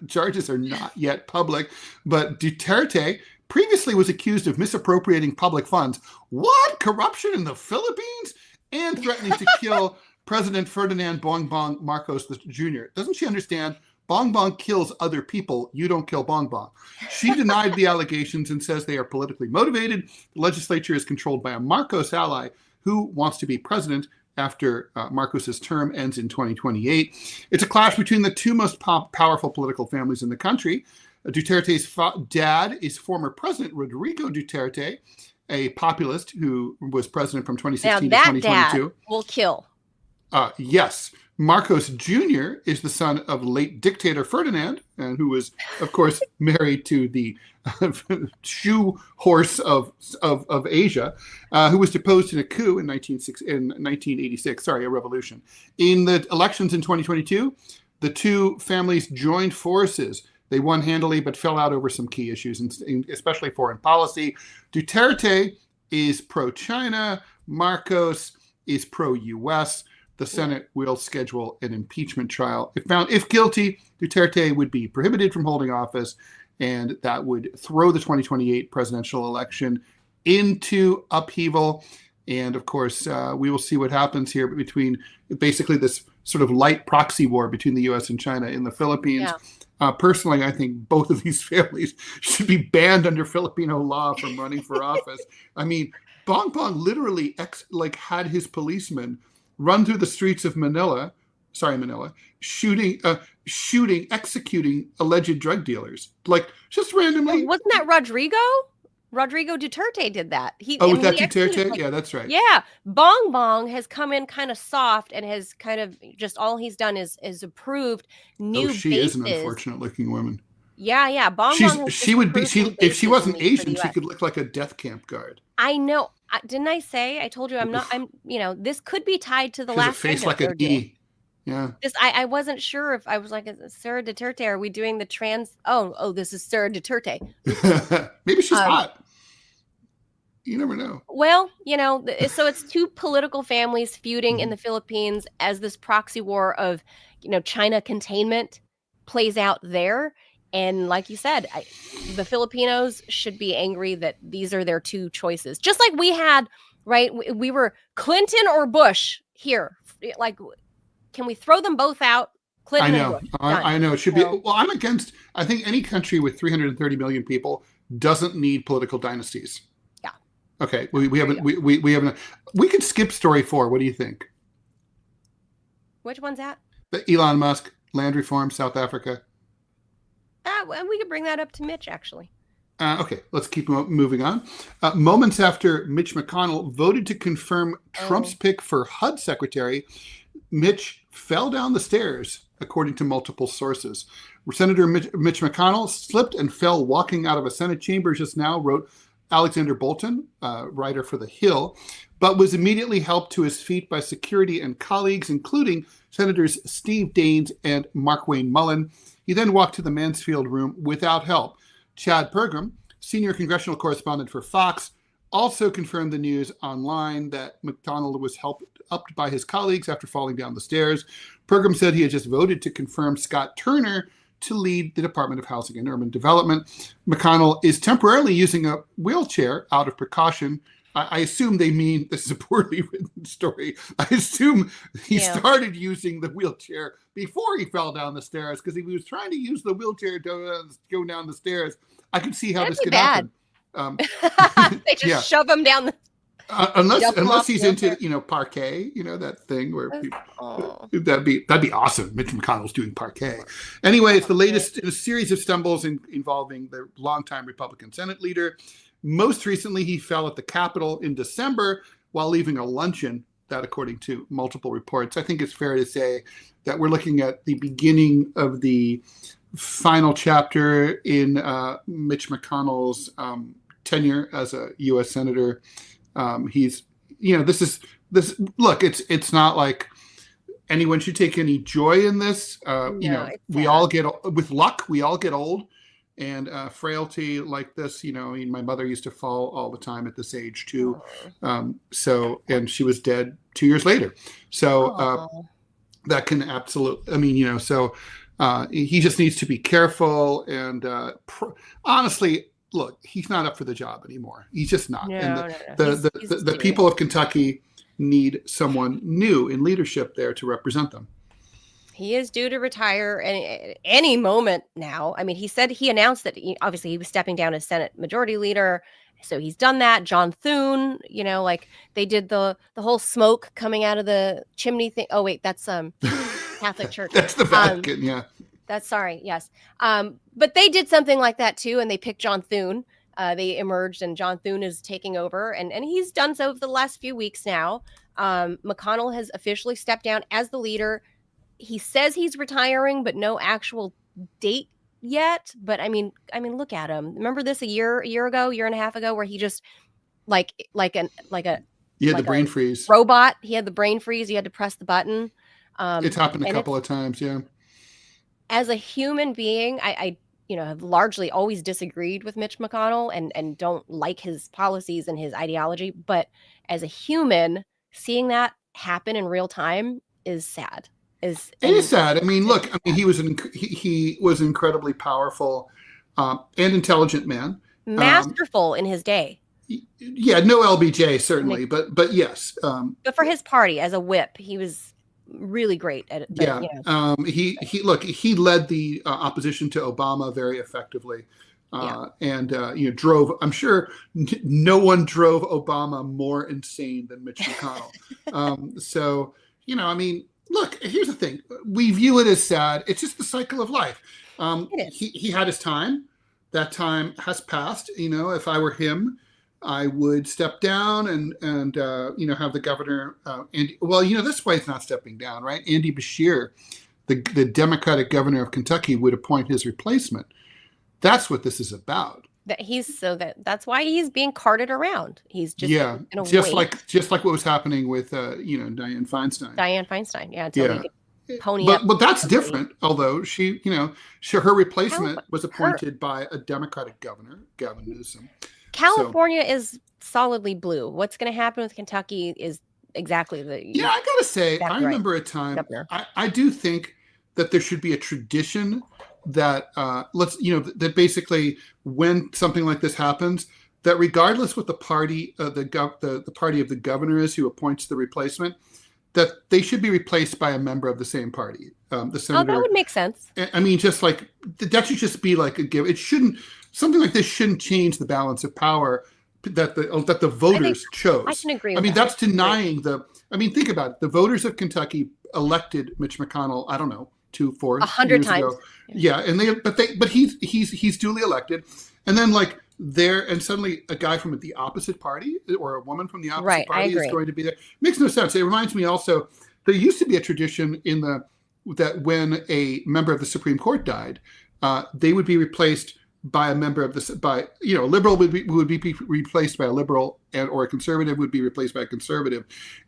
Charges are not yet public, but Duterte previously was accused of misappropriating public funds. What? Corruption in the Philippines? And threatening to kill President Ferdinand Bongbong Marcos Jr. Doesn't she understand? Bongbong kills other people. You don't kill Bongbong. She denied the allegations and says they are politically motivated. The legislature is controlled by a Marcos ally who wants to be president after Marcos's term ends in 2028. It's a clash between the two most powerful political families in the country. Duterte's dad is former President Rodrigo Duterte, a populist who was president from 2016 to 2022. Dad will kill. Yes. Marcos Jr. is the son of late dictator Ferdinand, and who was, of course, married to the shoe horse of Asia, who was deposed in a coup in 1986. Sorry, a revolution. In the elections in 2022, the two families joined forces. They won handily, but fell out over some key issues, especially foreign policy. Duterte is pro-China. Marcos is pro-U.S. The Senate will schedule an impeachment trial. If found guilty, Duterte would be prohibited from holding office, and that would throw the 2028 presidential election into upheaval. And of course, we will see what happens here between basically this sort of light proxy war between the U.S. and China in the Philippines. Yeah. Personally, I think both of these families should be banned under Filipino law from running for office. I mean, Bongbong literally had his policemen run through the streets of Manila, executing alleged drug dealers, just randomly. Wasn't that Rodrigo? Rodrigo Duterte did that. Was that Duterte? Yeah, that's right. Yeah. Bongbong has come in kind of soft and has kind of just all he's done is approved new bases. She is an unfortunate looking woman. Yeah. Bongbong if she wasn't Asian, she could look like a death camp guard. I know. Didn't I say? I told you this could be tied to the last. She has a face like an E. Yeah. I wasn't sure if I was like, Sara Duterte, are we doing the trans? Oh, this is Sara Duterte. Maybe she's hot. You never know. Well, so it's two political families feuding in the Philippines as this proxy war of, China containment plays out there. And like you said, the Filipinos should be angry that these are their two choices. Just like we had, right? We were Clinton or Bush here. Like, can we throw them both out? Clinton and Bush. I know. It should be. Well, I'm against, I think any country with 330 million people doesn't need political dynasties. Yeah. Okay. We haven't, we could skip story 4. What do you think? Which one's that? The Elon Musk, land reform, South Africa. We could bring that up to Mitch, actually. Okay, let's keep moving on. Moments after Mitch McConnell voted to confirm Trump's pick for HUD secretary, Mitch fell down the stairs, according to multiple sources. Senator Mitch McConnell slipped and fell walking out of a Senate chamber just now, wrote Alexander Bolton, writer for The Hill, but was immediately helped to his feet by security and colleagues, including Senators Steve Daines and Markwayne Mullin. He then walked to the Mansfield room without help. Chad Pergram, senior congressional correspondent for Fox, also confirmed the news online that McDonald was helped up by his colleagues after falling down the stairs. Pergram said he had just voted to confirm Scott Turner to lead the Department of Housing and Urban Development. McConnell is temporarily using a wheelchair out of precaution. I assume they mean this is a poorly written story. I assume he started using the wheelchair before he fell down the stairs, because if he was trying to use the wheelchair to go down the stairs, I could see how this could happen. They just shove him down the unless he's into parquet, that thing where that'd be awesome. Mitch McConnell's doing parquet. Anyway, it's the latest in a series of stumbles involving the longtime Republican Senate leader. Most recently, he fell at the Capitol in December while leaving a luncheon. That, according to multiple reports, I think it's fair to say that we're looking at the beginning of the final chapter in Mitch McConnell's tenure as a U.S. senator. He's, look, it's not like anyone should take any joy in this. We all with luck, we all get old, and frailty like this, my mother used to fall all the time at this age too. And she was dead 2 years later. So that can absolutely, he just needs to be careful. And honestly, look, he's not up for the job anymore. He's just not. The people of Kentucky need someone new in leadership there to represent them. He is due to retire any moment now. I mean, he announced that obviously he was stepping down as Senate Majority Leader. So he's done that. John Thune, they did the whole smoke coming out of the chimney thing. Oh, wait, that's Catholic Church. That's the Vatican, yeah. Yes. But they did something like that too, and they picked John Thune. They emerged, and John Thune is taking over, and he's done so for the last few weeks now. McConnell has officially stepped down as the leader. He says he's retiring, but no actual date yet. But I mean, look at him. Remember this a year and a half ago, where he just like the brain freeze robot. He had the brain freeze. You had to press the button. It's happened a couple of times, yeah. As a human being, I have largely always disagreed with Mitch McConnell and don't like his policies and his ideology. But as a human, seeing that happen in real time is sad. It is sad. I mean, look, he was an incredibly powerful and intelligent man. Masterful in his day. Yeah, no LBJ, certainly, but yes. But for his party as a whip, he was really great at it. He led the opposition to Obama very effectively. And drove, I'm sure no one drove Obama more insane than Mitch McConnell. Look, here's the thing. We view it as sad. It's just the cycle of life. He had his time. That time has passed. If I were him, I would step down and have the governor. This way it's not stepping down, right? Andy Beshear, the Democratic governor of Kentucky, would appoint his replacement. That's what this is about. That's why he's being carted around. He's just just like what was happening with Dianne Feinstein. Pony but that's different. Although her replacement was appointed by a Democratic governor, Gavin Newsom. California is solidly blue. What's going to happen with Kentucky is exactly the. Yeah, I gotta say, I remember a time. I do think that there should be a tradition that that basically when something like this happens, that regardless what the party the party of the governor is who appoints the replacement, that they should be replaced by a member of the same party. The senator. Oh, that would make sense. I mean, just like that should just be like a give. It shouldn't. Something like this shouldn't change the balance of power that the voters chose. I can agree. That's denying the. I mean, think about it. The voters of Kentucky elected Mitch McConnell. I don't know, 100 times. Ago. Yeah, and he's duly elected, and then and suddenly a guy from the opposite party or a woman from the opposite party is going to be there. Makes no sense. It reminds me also there used to be a tradition that when a member of the Supreme Court died, they would be replaced by a member of a liberal would be replaced by a liberal, or a conservative would be replaced by a conservative,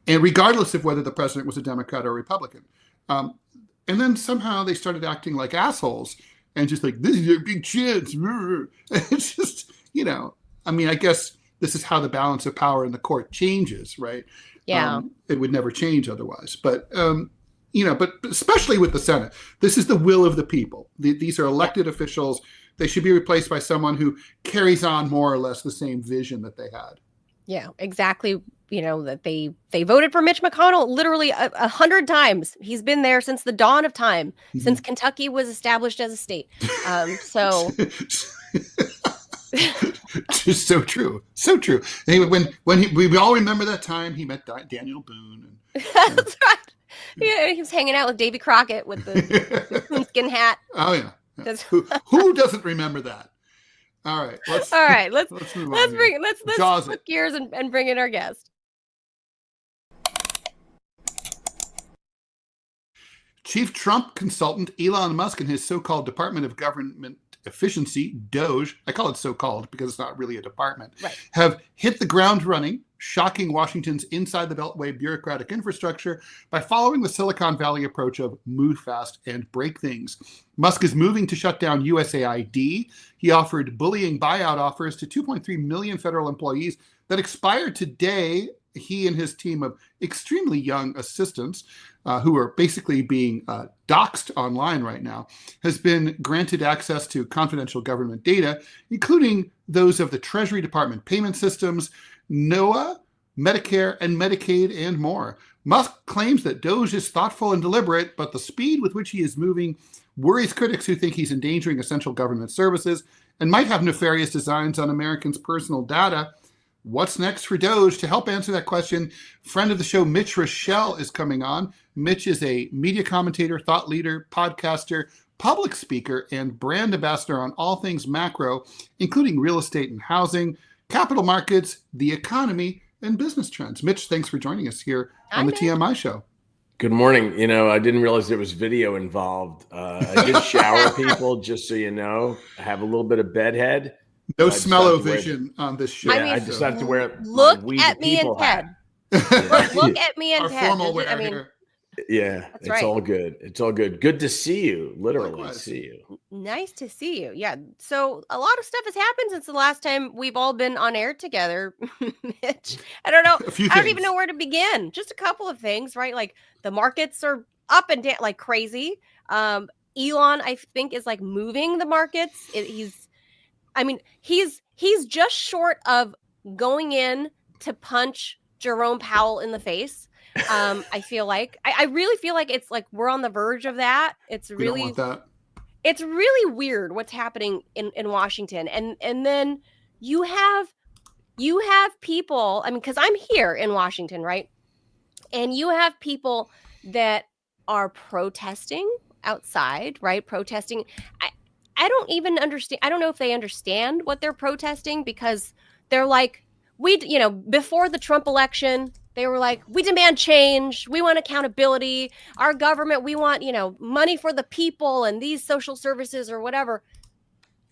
and regardless of whether the president was a Democrat or a Republican. And then somehow they started acting like assholes and just like, this is your big chance. It's just, I guess this is how the balance of power in the court changes, right? Yeah. It would never change otherwise. But, but especially with the Senate, this is the will of the people. These are elected officials. They should be replaced by someone who carries on more or less the same vision that they had. Yeah, exactly. That they voted for Mitch McConnell literally 100 times. He's been there since the dawn of time, since Kentucky was established as a state. So just so true, so true. Anyway, we all remember that time he met Daniel Boone. That's right. Yeah, he was hanging out with Davy Crockett with the coonskin hat. Oh yeah. Who doesn't remember that? All right. Let's move on. Let's flip gears and bring in our guest. Chief Trump consultant Elon Musk and his so-called Department of Government Efficiency, DOGE, I call it so-called because it's not really a department, right, have hit the ground running, shocking Washington's Inside-the-Beltway bureaucratic infrastructure by following the Silicon Valley approach of move fast and break things. Musk is moving to shut down USAID. He offered bullying buyout offers to 2.3 million federal employees that expired today. He and his team of extremely young assistants, who are basically being doxxed online right now, has been granted access to confidential government data, including those of the Treasury Department payment systems, NOAA, Medicare and Medicaid, and more. Musk claims that DOGE is thoughtful and deliberate, but the speed with which he is moving worries critics who think he's endangering essential government services and might have nefarious designs on Americans' personal data. What's next for DOGE? To help answer that question, friend of the show, Mitch Rochelle, is coming on. Mitch is a media commentator, thought leader, podcaster, public speaker, and brand ambassador on all things macro, including real estate and housing, capital markets, the economy, and business trends. Mitch, thanks for joining us here on the TMI show. Good morning. I didn't realize there was video involved. I did shower people, just so you know. I have a little bit of bedhead. No smell-o-vision on this show. I just have to wear look at me and Ted. Look at me and Ted. Yeah, it's right. All good. It's all good. Good to see you. Literally see you. Nice to see you. Yeah. So a lot of stuff has happened since the last time we've all been on air together, Mitch. I don't know. I don't even know where to begin. Just a couple of things, right? Like the markets are up and down like crazy. Elon, I think, is like moving the markets. He's just short of going in to punch Jerome Powell in the face. I feel like I really feel like it's like we're on the verge of that. It's really weird what's happening in Washington. And then you have people, because I'm here in Washington, right? And you have people that are protesting outside, right? Protesting. I don't even understand. I don't know if they understand what they're protesting, because they're like, before the Trump election, they were like, we demand change. We want accountability. Our government, we want, money for the people and these social services or whatever.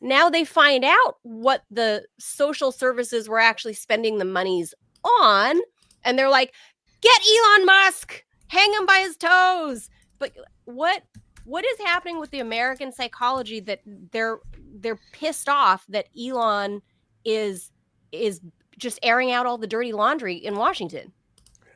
Now they find out what the social services we're actually spending the monies on. And they're like, get Elon Musk, hang him by his toes. But what is happening with the American psychology that they're pissed off that Elon is just airing out all the dirty laundry in Washington?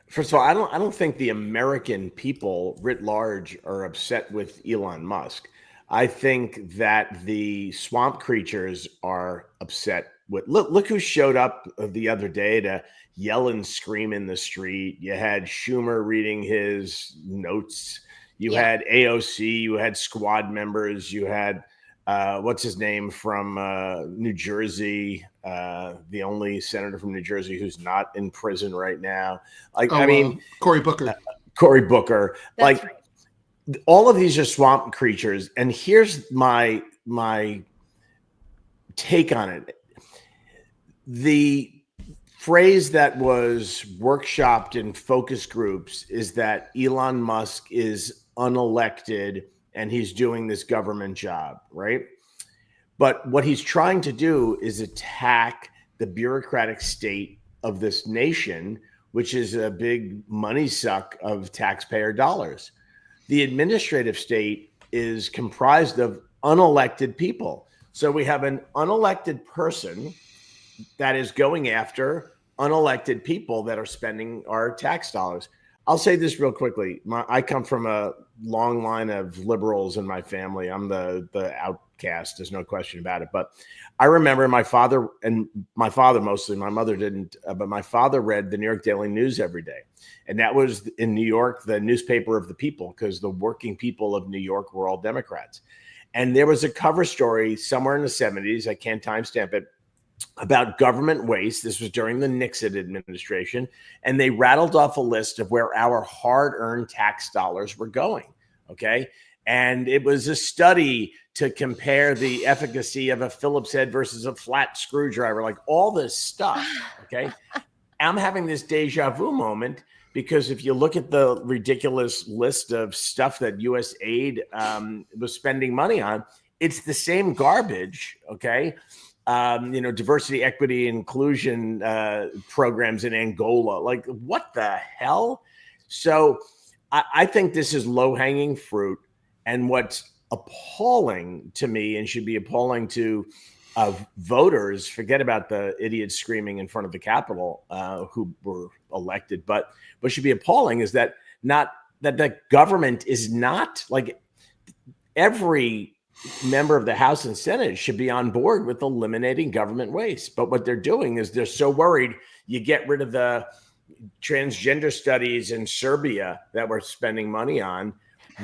First of all, I don't think the American people writ large are upset with Elon Musk. I think that the swamp creatures are upset with. Look who showed up the other day to yell and scream in the street. You had Schumer reading his notes. You had AOC. You had squad members. You had what's his name from New Jersey, the only senator from New Jersey who's not in prison right now. Cory Booker. Cory Booker. That's right. All of these are swamp creatures. And here's my take on it. The phrase that was workshopped in focus groups is that Elon Musk is unelected and he's doing this government job, right? But what he's trying to do is attack the bureaucratic state of this nation, which is a big money suck of taxpayer dollars. The administrative state is comprised of unelected people. So we have an unelected person that is going after unelected people that are spending our tax dollars. I'll say this real quickly. I come from a long line of liberals in my family. I'm the outcast. There's no question about it. But I remember my father mostly, my mother didn't, but my father read the New York Daily News every day. And that was in New York, the newspaper of the people, because the working people of New York were all Democrats. And there was a cover story somewhere in the 70s, I can't timestamp it, about government waste. This was during the Nixon administration. And they rattled off a list of where our hard-earned tax dollars were going. Okay. And it was a study to compare the efficacy of a Phillips head versus a flat screwdriver, like all this stuff. Okay. I'm having this deja vu moment because if you look at the ridiculous list of stuff that U.S. aid was spending money on, it's the same garbage. Okay. Diversity, equity, inclusion programs in Angola. Like, what the hell? So I think this is low-hanging fruit. And what's appalling to me, and should be appalling to voters, forget about the idiots screaming in front of the Capitol who were elected, but what should be appalling is that the government is not, like, every member of the House and Senate should be on board with eliminating government waste. But what they're doing is they're so worried you get rid of the transgender studies in Serbia that we're spending money on.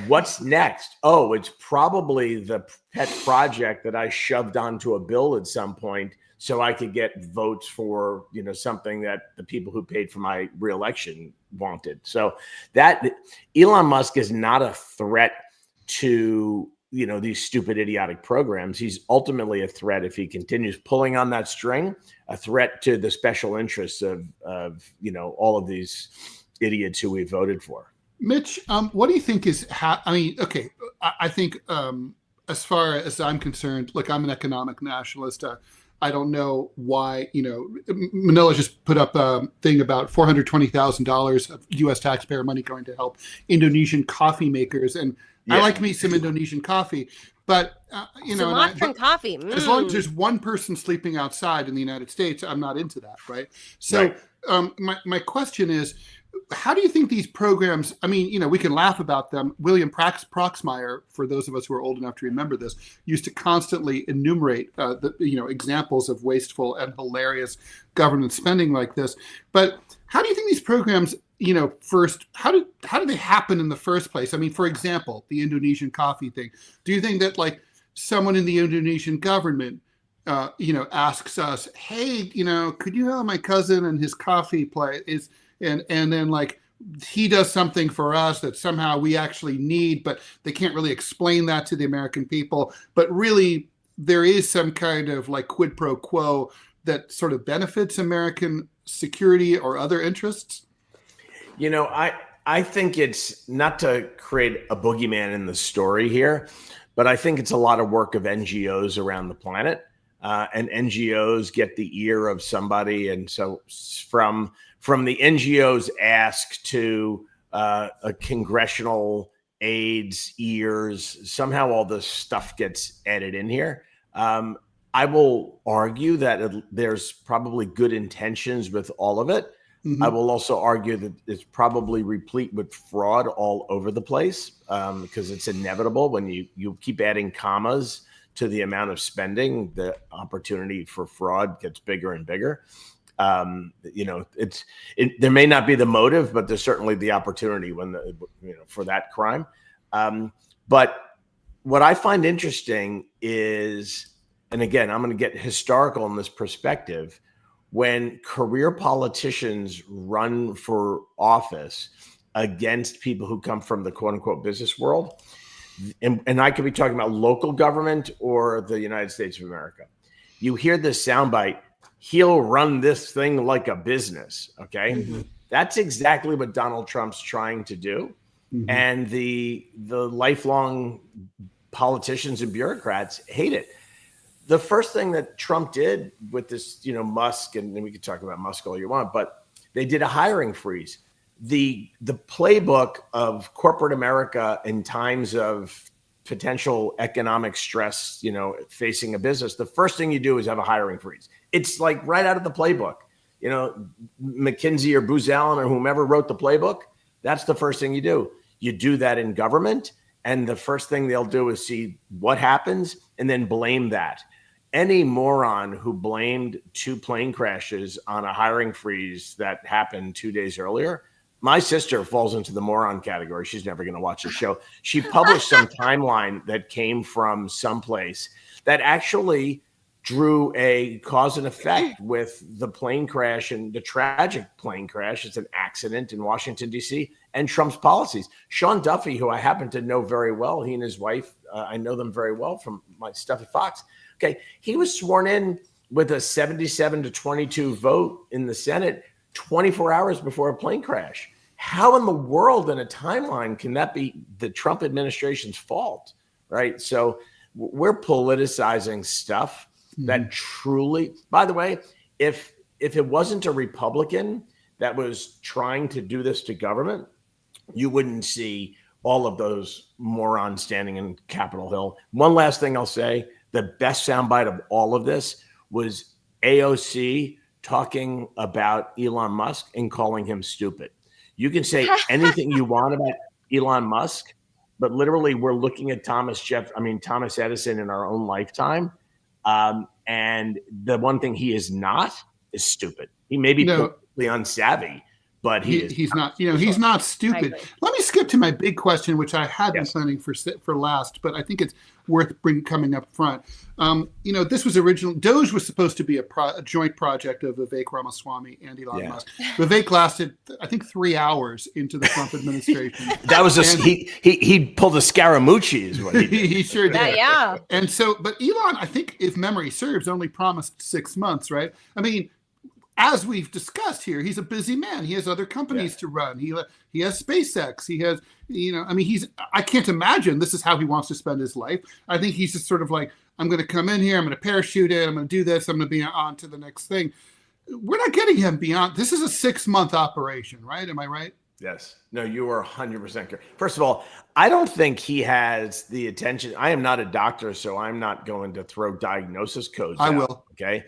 What's next? Oh, it's probably the pet project that I shoved onto a bill at some point so I could get votes for, something that the people who paid for my reelection wanted. So that Elon Musk is not a threat to, these stupid, idiotic programs. He's ultimately a threat, if he continues pulling on that string, a threat to the special interests of all of these idiots who we voted for. Mitch, what do you think is I think as far as I'm concerned, look, I'm an economic nationalist. I don't know why, Manila just put up a thing about $420,000 of U.S. taxpayer money going to help Indonesian coffee makers. And I like me some Indonesian coffee, but, Sumatran coffee. As long as there's one person sleeping outside in the United States, I'm not into that, right? So my question is, how do you think these programs, we can laugh about them. William Proxmire, for those of us who are old enough to remember this, used to constantly enumerate examples of wasteful and hilarious government spending like this. But how do you think these programs, first, how do they happen in the first place? For example, the Indonesian coffee thing. Do you think that, like, someone in the Indonesian government asks us, hey, could you help my cousin and his coffee place and then, like, he does something for us that somehow we actually need, but they can't really explain that to the American people. But really, there is some kind of, like, quid pro quo that sort of benefits American security or other interests. I think it's not to create a boogeyman in the story here, but I think it's a lot of work of NGOs around the planet. And NGOs get the ear of somebody. And so from the NGOs ask to a congressional aides' ears, somehow all this stuff gets added in here. I will argue that there's probably good intentions with all of it. Mm-hmm. I will also argue that it's probably replete with fraud all over the place because it's inevitable when you keep adding commas to the amount of spending, the opportunity for fraud gets bigger and bigger. There may not be the motive, but there's certainly the opportunity for that crime. But what I find interesting is, and again, I'm going to get historical in this perspective, when career politicians run for office against people who come from the quote unquote business world, and I could be talking about local government or the United States of America, you hear this soundbite, he'll run this thing like a business. Okay. Mm-hmm. That's exactly what Donald Trump's trying to do. Mm-hmm. And the lifelong politicians and bureaucrats hate it. The first thing that Trump did with this, Musk, and we could talk about Musk all you want, but they did a hiring freeze. The playbook of corporate America in times of potential economic stress, facing a business, the first thing you do is have a hiring freeze. It's like right out of the playbook. McKinsey or Booz Allen or whomever wrote the playbook, that's the first thing you do. You do that in government, And the first thing they'll do is see what happens and then blame that. Any moron who blamed 2 plane crashes on a hiring freeze that happened 2 days earlier, my sister falls into the moron category. She's never going to watch the show. She published some timeline that came from someplace that actually drew a cause and effect with the plane crash, and the tragic plane crash. It's an accident in Washington, D.C., and Trump's policies. Sean Duffy, who I happen to know very well, he and his wife, I know them very well from my stuff at Fox. Okay, he was sworn in with a 77-22 vote in the Senate 24 hours before a plane crash. How in the world in a timeline can that be the Trump administration's fault, right? So we're politicizing stuff that truly, by the way, if it wasn't a Republican that was trying to do this to government, you wouldn't see all of those morons standing in Capitol Hill. One last thing I'll say, the best soundbite of all of this was AOC talking about Elon Musk and calling him stupid. You can say anything you want about Elon Musk, but literally we're looking at Thomas Edison in our own lifetime. And the one thing he is not is stupid. He may be politically unsavvy, but he's not. He's not stupid. Let me skip to my big question, which I had been planning for last, but I think it's worth coming up front. This was original. DOGE was supposed to be a joint project of Vivek Ramaswamy and Elon Musk. Vivek lasted, I think, 3 hours into the Trump administration. That was he pulled a Scaramucci, is what he did. He sure did. Yeah. And so, but Elon, I think, if memory serves, only promised 6 months, right? I mean, as we've discussed here, he's a busy man. He has other companies to run. He has SpaceX. He has, I can't imagine this is how he wants to spend his life. I think he's just sort of like, I'm going to come in here, I'm going to parachute in, I'm going to do this, I'm going to be on to the next thing. We're not getting him beyond. This is a 6-month operation, right? Am I right? Yes. No, you are 100% correct. First of all, I don't think he has the attention. I am not a doctor, so I'm not going to throw diagnosis codes out. Will. Okay.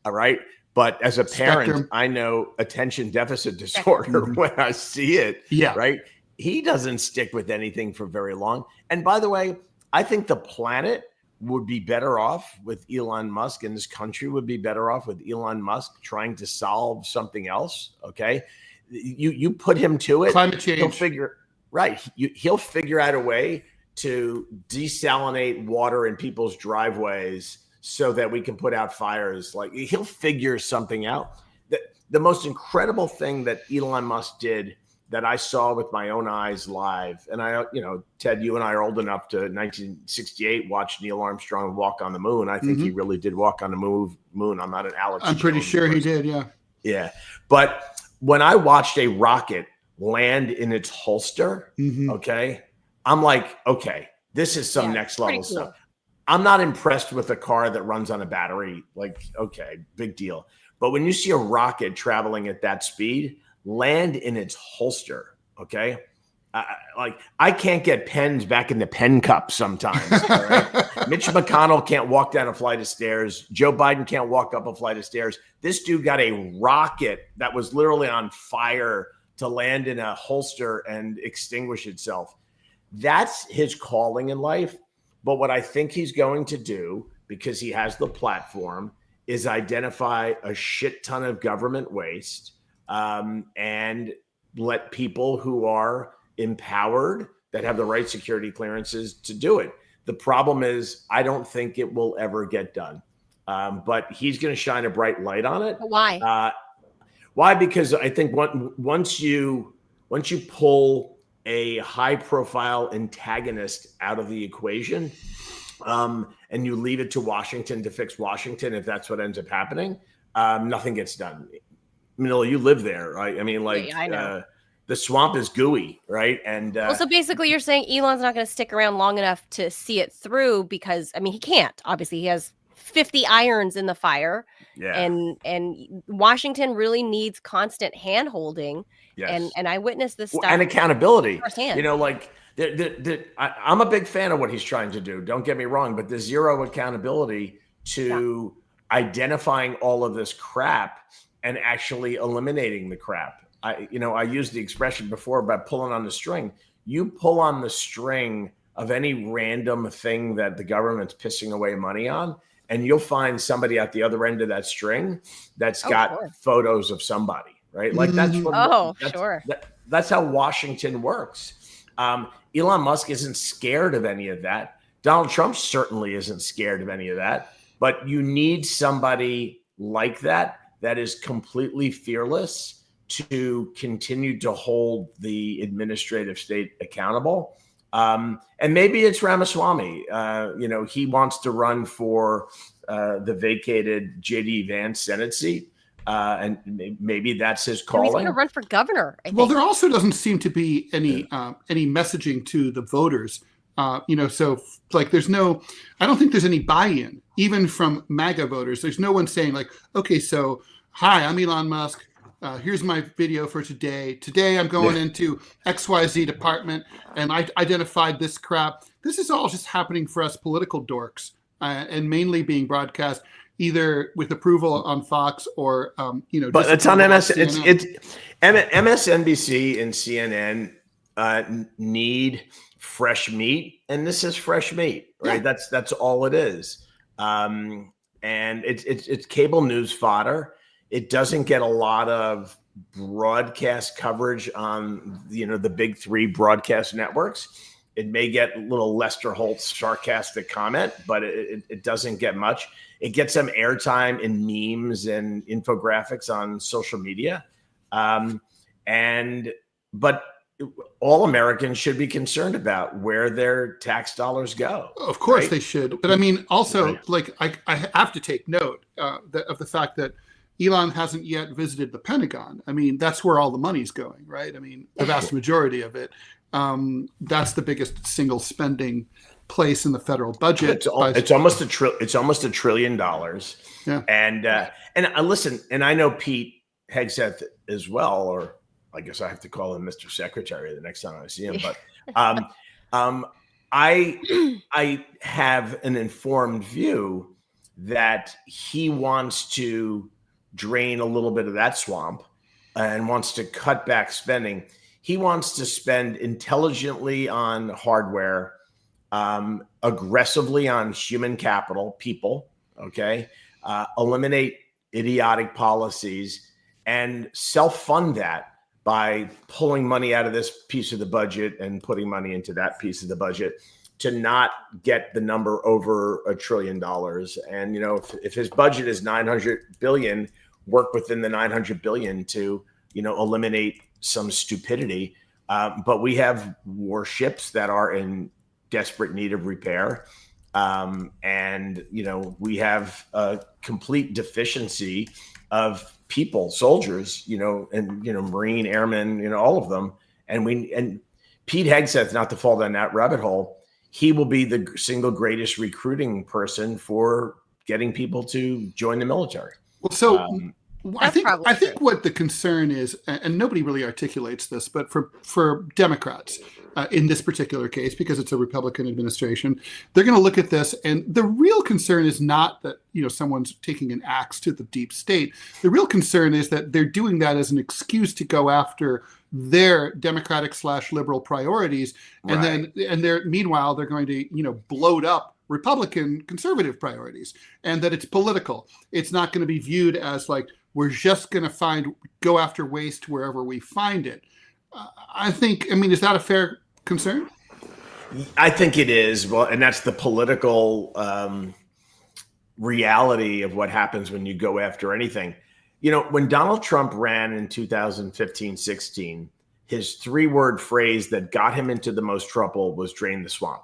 All right. But as a parent, Spectrum. I know attention deficit disorder when I see it. Yeah. Right. He doesn't stick with anything for very long. And by the way, I think the planet would be better off with Elon Musk, and this country would be better off with Elon Musk trying to solve something else. Okay. You put him to it. Climate change. He'll figure out a way to desalinate water in people's driveways so that we can put out fires. Like, he'll figure something out. The most incredible thing that Elon Musk did that I saw with my own eyes live, and Ted, you and I are old enough to 1968 watch Neil Armstrong walk on the moon. I think he really did walk on the moon. I'm not an Alex. I'm pretty sure he did. Yeah. Yeah. But when I watched a rocket land in its holster, okay, I'm like, okay, this is some next level stuff. I'm not impressed with a car that runs on a battery. Like, okay, big deal. But when you see a rocket traveling at that speed land in its holster, okay, I can't get pens back in the pen cup sometimes. All right? Mitch McConnell can't walk down a flight of stairs. Joe Biden can't walk up a flight of stairs. This dude got a rocket that was literally on fire to land in a holster and extinguish itself. That's his calling in life. But what I think he's going to do, because he has the platform, is identify a shit ton of government waste and let people who are empowered, that have the right security clearances, to do it. The problem is, I don't think it will ever get done. But he's going to shine a bright light on it. But why? Why? Because I think once you pull a high-profile antagonist out of the equation, and you leave it to Washington to fix Washington, if that's what ends up happening, nothing gets done. Manila, you live there, right? I mean, like, I know. The swamp is gooey, right? And so basically you're saying Elon's not going to stick around long enough to see it through, because, I mean, he can't. Obviously, he has 50 irons in the fire. Yeah. And Washington really needs constant hand-holding. Yes. And I witnessed this stuff. And accountability. Firsthand. I'm a big fan of what he's trying to do. Don't get me wrong, but the zero accountability to identifying all of this crap and actually eliminating the crap. I used the expression before about pulling on the string. You pull on the string of any random thing that the government's pissing away money on, and you'll find somebody at the other end of that string that's got photos of somebody, right? Like that's what. That's how Washington works. Elon Musk isn't scared of any of that. Donald Trump certainly isn't scared of any of that. But you need somebody like that is completely fearless to continue to hold the administrative state accountable. And maybe it's Ramaswamy. He wants to run for the vacated J.D. Vance Senate seat. And maybe that's his calling. He's going to run for governor. I think. Well, there also doesn't seem to be any messaging to the voters. So like I don't think there's any buy-in, even from MAGA voters. There's no one saying like, okay, so hi, I'm Elon Musk. Here's my video for today. Today I'm going into XYZ department and I identified this crap. This is all just happening for us political dorks and mainly being broadcast either with approval on Fox or, But it's on MS. It's MSNBC and CNN need fresh meat, and this is fresh meat, right? Yeah. That's all it is. And it's cable news fodder. It doesn't get a lot of broadcast coverage on the big three broadcast networks. It may get a little Lester Holt sarcastic comment, but it doesn't get much. It gets some airtime in memes and infographics on social media. But all Americans should be concerned about where their tax dollars go. Of course, right? They should. But I mean, also, like, I have to take note of the fact that Elon hasn't yet visited the Pentagon. I mean, that's where all the money's going, right? I mean, the vast majority of it. That's the biggest single spending place in the federal budget. It's almost $1 trillion. Yeah. And listen, and I know Pete Hegseth as well, or I guess I have to call him Mr. Secretary the next time I see him. But I have an informed view that he wants to drain a little bit of that swamp and wants to cut back spending. He wants to spend intelligently on hardware, aggressively on human capital, people, eliminate idiotic policies and self-fund that by pulling money out of this piece of the budget and putting money into that piece of the budget to not get the number over $1 trillion. And, if his budget is $900 billion, work within the $900 billion to, eliminate some stupidity. But we have warships that are in desperate need of repair. And, we have a complete deficiency of people, soldiers, and, Marine airmen, all of them. And Pete Hegseth, not to fall down that rabbit hole, he will be the single greatest recruiting person for getting people to join the military. Well, so I think what the concern is, and nobody really articulates this, but for Democrats in this particular case, because it's a Republican administration, they're going to look at this, and the real concern is not that someone's taking an axe to the deep state. The real concern is that they're doing that as an excuse to go after their Democratic/liberal priorities, and right. Meanwhile they're going to bloat up Republican conservative priorities, and that it's political. It's not going to be viewed as like we're just going to go after waste wherever we find it. Is that a fair concern? I think it is. Well, and that's the political reality of what happens when you go after anything. When Donald Trump ran in 2015-16, his 3-word phrase that got him into the most trouble was drain the swamp,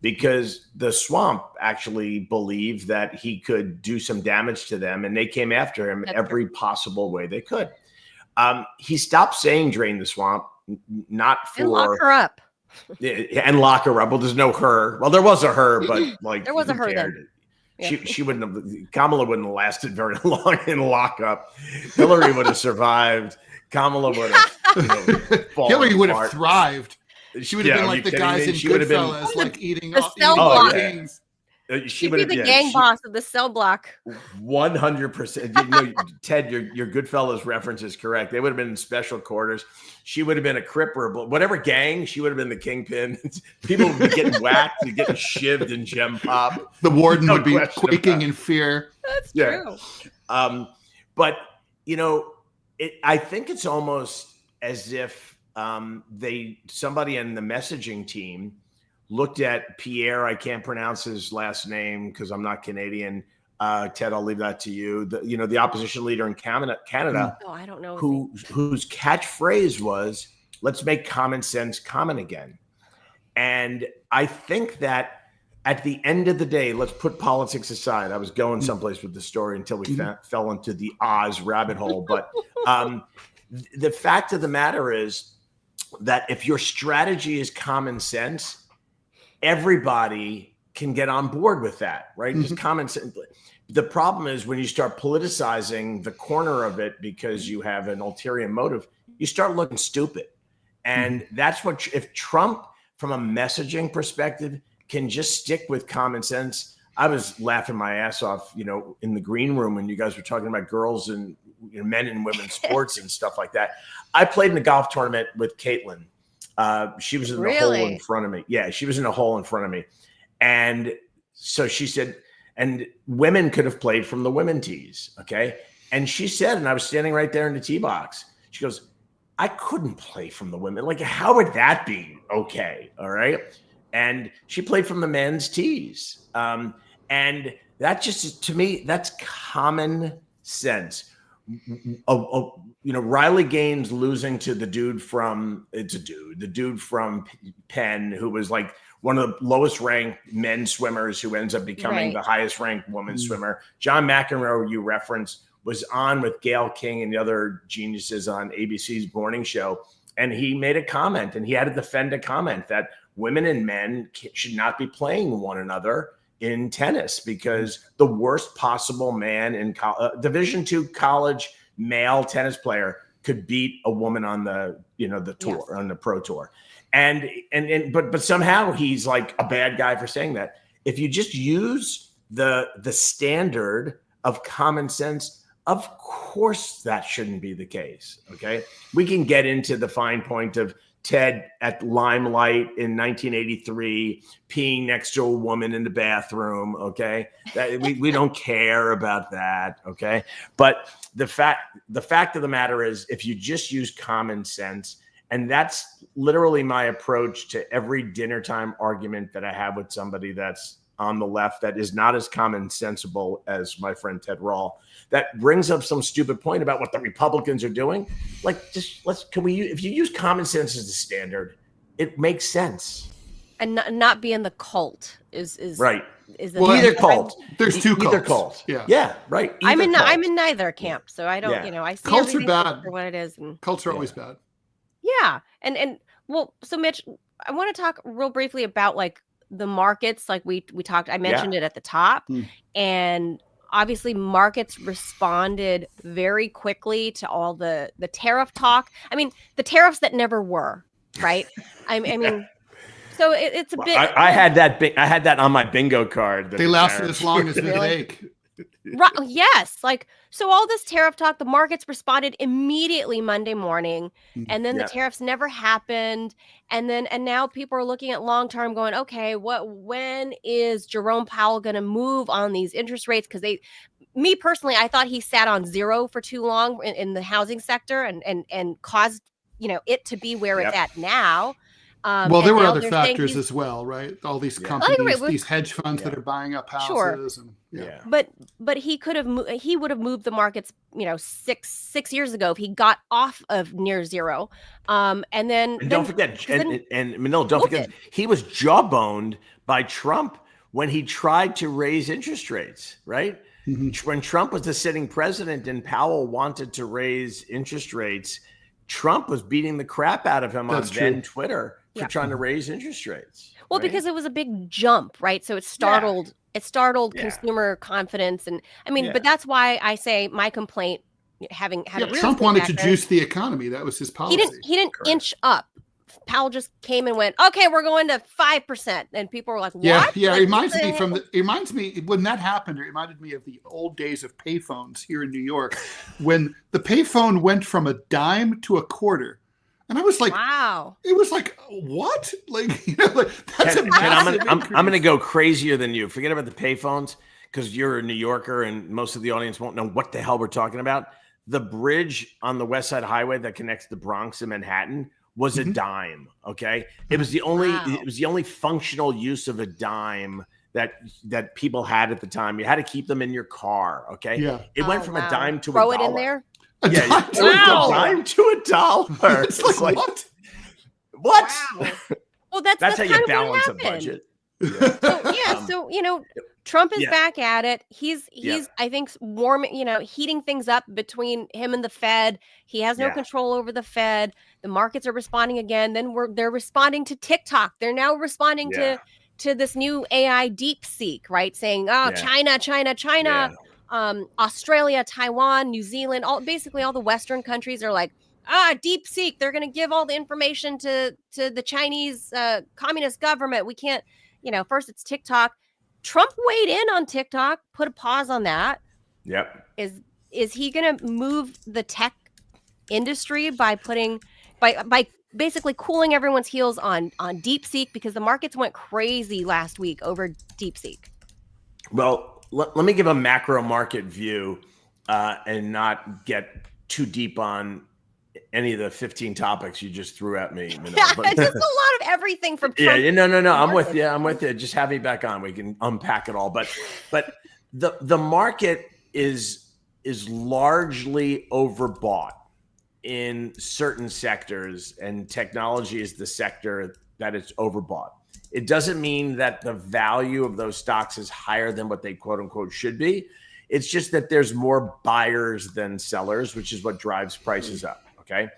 because the swamp actually believed that he could do some damage to them, and they came after him every possible way they could. He stopped saying drain the swamp, not for... And lock her up. And lock her up. Well, there's no her. Well, there was a her, but like... There was a her then. Yeah. She wouldn't have... Kamala wouldn't have lasted very long in lockup. Hillary would have survived. Kamala would have fallen Hillary would have apart. Thrived. She would have been like the guys in Goodfellas, like eating the cell block. things. She She'd would be have the gang boss of the cell block. 100%. Ted, your Goodfellas reference is correct. They would have been in special quarters. She would have been a cripper, but whatever gang, she would have been the kingpin. People would be getting whacked and getting shivved in gem pop. The warden would be quaking in fear. That's true. But I think it's almost as if somebody in the messaging team looked at Pierre. I can't pronounce his last name because I'm not Canadian. Ted, I'll leave that to you. The opposition leader in Canada. Oh, I don't know. Whose catchphrase was, "Let's make common sense common again." And I think that at the end of the day, let's put politics aside. I was going someplace with the story until we fell into the Oz rabbit hole. But the fact of the matter is that if your strategy is common sense, everybody can get on board with that, right? Just common sense. The problem is when you start politicizing the corner of it because you have an ulterior motive, you start looking stupid. And that's what, if Trump, from a messaging perspective, can just stick with common sense. I was laughing my ass off, in the green room when you guys were talking about girls and men and women's sports and stuff like that. I played in a golf tournament with Caitlin. She was in the hole in front of me. Yeah, she was in a hole in front of me. And so she said, and women could have played from the women tees. Okay. And she said, and I was standing right there in the tee box. She goes, I couldn't play from the women. Like, how would that be okay? All right. And she played from the men's tees. And that just, to me, that's common sense. Riley Gaines losing to the dude from Penn, who was like one of the lowest ranked men swimmers who ends up becoming the highest ranked woman swimmer. John McEnroe, you referenced, was on with Gayle King and the other geniuses on ABC's morning show. And he made a comment, and he had to defend a comment that women and men should not be playing one another in tennis because the worst possible man in Division II college male tennis player could beat a woman on the tour, on the pro tour. But somehow he's like a bad guy for saying that. If you just use the standard of common sense, of course that shouldn't be the case. Okay. We can get into the fine point of Ted at Limelight in 1983 peeing next to a woman in the bathroom. Okay. We don't care about that. Okay. But the fact of the matter is, if you just use common sense, and that's literally my approach to every dinner time argument that I have with somebody that's on the left that is not as common sensible as my friend Ted Rall, that brings up some stupid point about what the Republicans are doing. Like, if you use common sense as the standard, it makes sense. And not be in the cult is right. Either cult. There's two cults. Either cult. Yeah, right. I'm in neither camp, so I don't. I see cults are bad for what it is. And cults are always bad. Yeah, and well, so Mitch, I want to talk real briefly about like the markets. Like we talked, I mentioned it at the top, and obviously markets responded very quickly to all the tariff talk. I mean, the tariffs that never were, right? I mean. So it's a bit. I had that on my bingo card. They lasted as long as they take. Right, yes. Like, so all this tariff talk, the markets responded immediately Monday morning, and then the tariffs never happened. And now people are looking at long term going, okay, when is Jerome Powell going to move on these interest rates? Because me personally, I thought he sat on zero for too long in the housing sector and caused, it to be where it's at now. Well, there were other factors as well, right? All these companies, these hedge funds that are buying up houses. Sure. But he would have moved the markets, 6 years ago if he got off of near zero. And don't forget, he was jawboned by Trump when he tried to raise interest rates, right? Mm-hmm. When Trump was the sitting president and Powell wanted to raise interest rates, Trump was beating the crap out of him on then Twitter for trying to raise interest rates. Well, because it was a big jump, right? So it startled consumer confidence. And I mean, but that's why I say my complaint, having had Trump wanted to juice the economy. That was his policy. He didn't inch up Powell just came and went, okay, we're going to 5%. And people were like, what? Yeah. Like, It reminds me when that happened, it reminded me of the old days of payphones here in New York, when the payphone went from a dime to a quarter. And I was like, wow. It was like, what? Like, that's I'm going to go crazier than you. Forget about the payphones, because you're a New Yorker and most of the audience won't know what the hell we're talking about. The bridge on the West Side Highway that connects the Bronx and Manhattan was a dime. Okay. It was the only functional use of a dime that people had at the time. You had to keep them in your car. Okay. Yeah. It went from a dime to Throw a dollar. it in there. A Yeah. It went from a dime to a dollar. It's like, what? What? Wow. Well, that's how you balance a budget. Yeah. So, Trump is back at it. He's I think warming, heating things up between him and the Fed. He has no control over the Fed. The markets are responding again. Then they're responding to TikTok. They're now responding to this new AI DeepSeek, right? Saying, China, Australia, Taiwan, New Zealand, basically all the Western countries are like, DeepSeek. They're going to give all the information to the Chinese communist government. We can't, first it's TikTok. Trump weighed in on TikTok, put a pause on that. Yep. Is he going to move the tech industry by basically cooling everyone's heels on DeepSeek, because the markets went crazy last week over DeepSeek? Well, let me give a macro market view and not get too deep on any of the 15 topics you just threw at me. But just a lot of everything from Trump. No. I'm with you. Just have me back on. We can unpack it all. But the market is largely overbought in certain sectors, and technology is the sector that it's overbought. It doesn't mean that the value of those stocks is higher than what they quote unquote should be. It's just that there's more buyers than sellers, which is what drives prices up. Okay.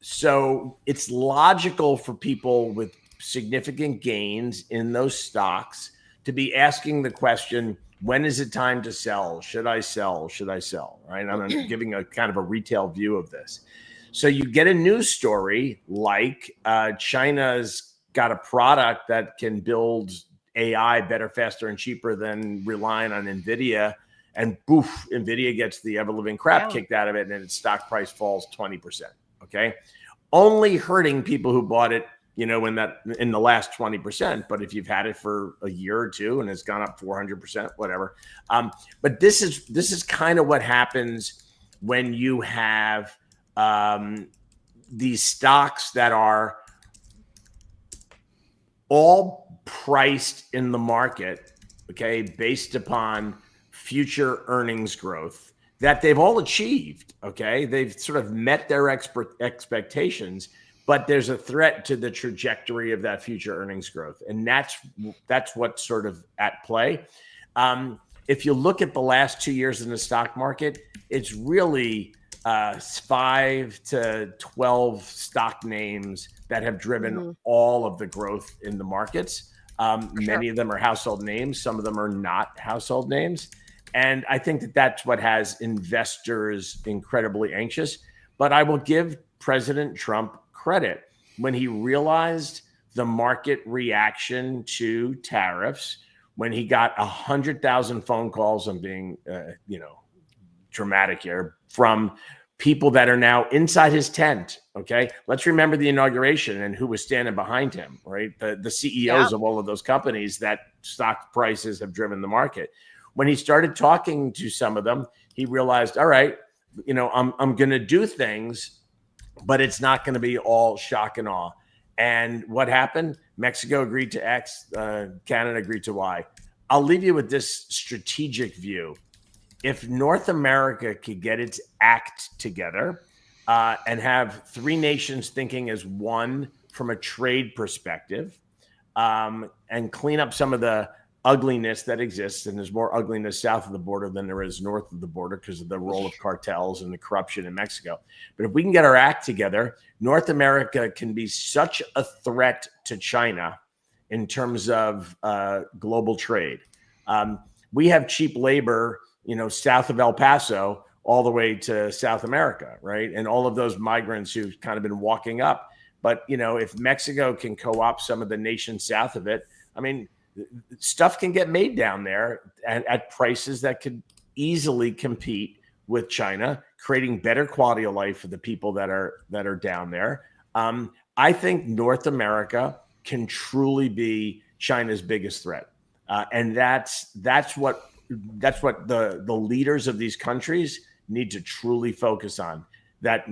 So it's logical for people with significant gains in those stocks to be asking the question, when is it time to sell? Should I sell? Should I sell? Right. I'm giving a kind of a retail view of this. So you get a news story like China's got a product that can build AI better, faster, and cheaper than relying on NVIDIA. And boof, NVIDIA gets the ever-living crap kicked out of it, and its stock price falls 20%. Okay, only hurting people who bought it, in the last 20%. But if you've had it for a year or two and it's gone up 400%, whatever. But this is kind of what happens when you have these stocks that are all priced in the market, okay, based upon future earnings growth that they've all achieved. Okay. They've sort of met their expectations, but there's a threat to the trajectory of that future earnings growth. And that's what's sort of at play. If you look at the last 2 years in the stock market, it's really 5 to 12 stock names that have driven all of the growth in the markets. Many of them are household names. Some of them are not household names. And I think that that's what has investors incredibly anxious. But I will give President Trump credit. When he realized the market reaction to tariffs, when he got 100,000 phone calls, I'm being, dramatic here, from people that are now inside his tent. Okay. Let's remember the inauguration and who was standing behind him, right? The CEOs of all of those companies that stock prices have driven the market. When he started talking to some of them, he realized, all right, I'm going to do things, but it's not going to be all shock and awe. And what happened? Mexico agreed to X, Canada agreed to Y. I'll leave you with this strategic view. If North America could get its act together and have three nations thinking as one from a trade perspective, and clean up some of the ugliness that exists, and there's more ugliness south of the border than there is north of the border because of the role of cartels and the corruption in Mexico. But if we can get our act together, North America can be such a threat to China in terms of global trade. We have cheap labor, south of El Paso all the way to South America, right? And all of those migrants who've kind of been walking up. But, if Mexico can co-opt some of the nations south of it, I mean, stuff can get made down there at prices that could easily compete with China, creating better quality of life for the people that are down there. I think North America can truly be China's biggest threat, and that's what the leaders of these countries need to truly focus on. That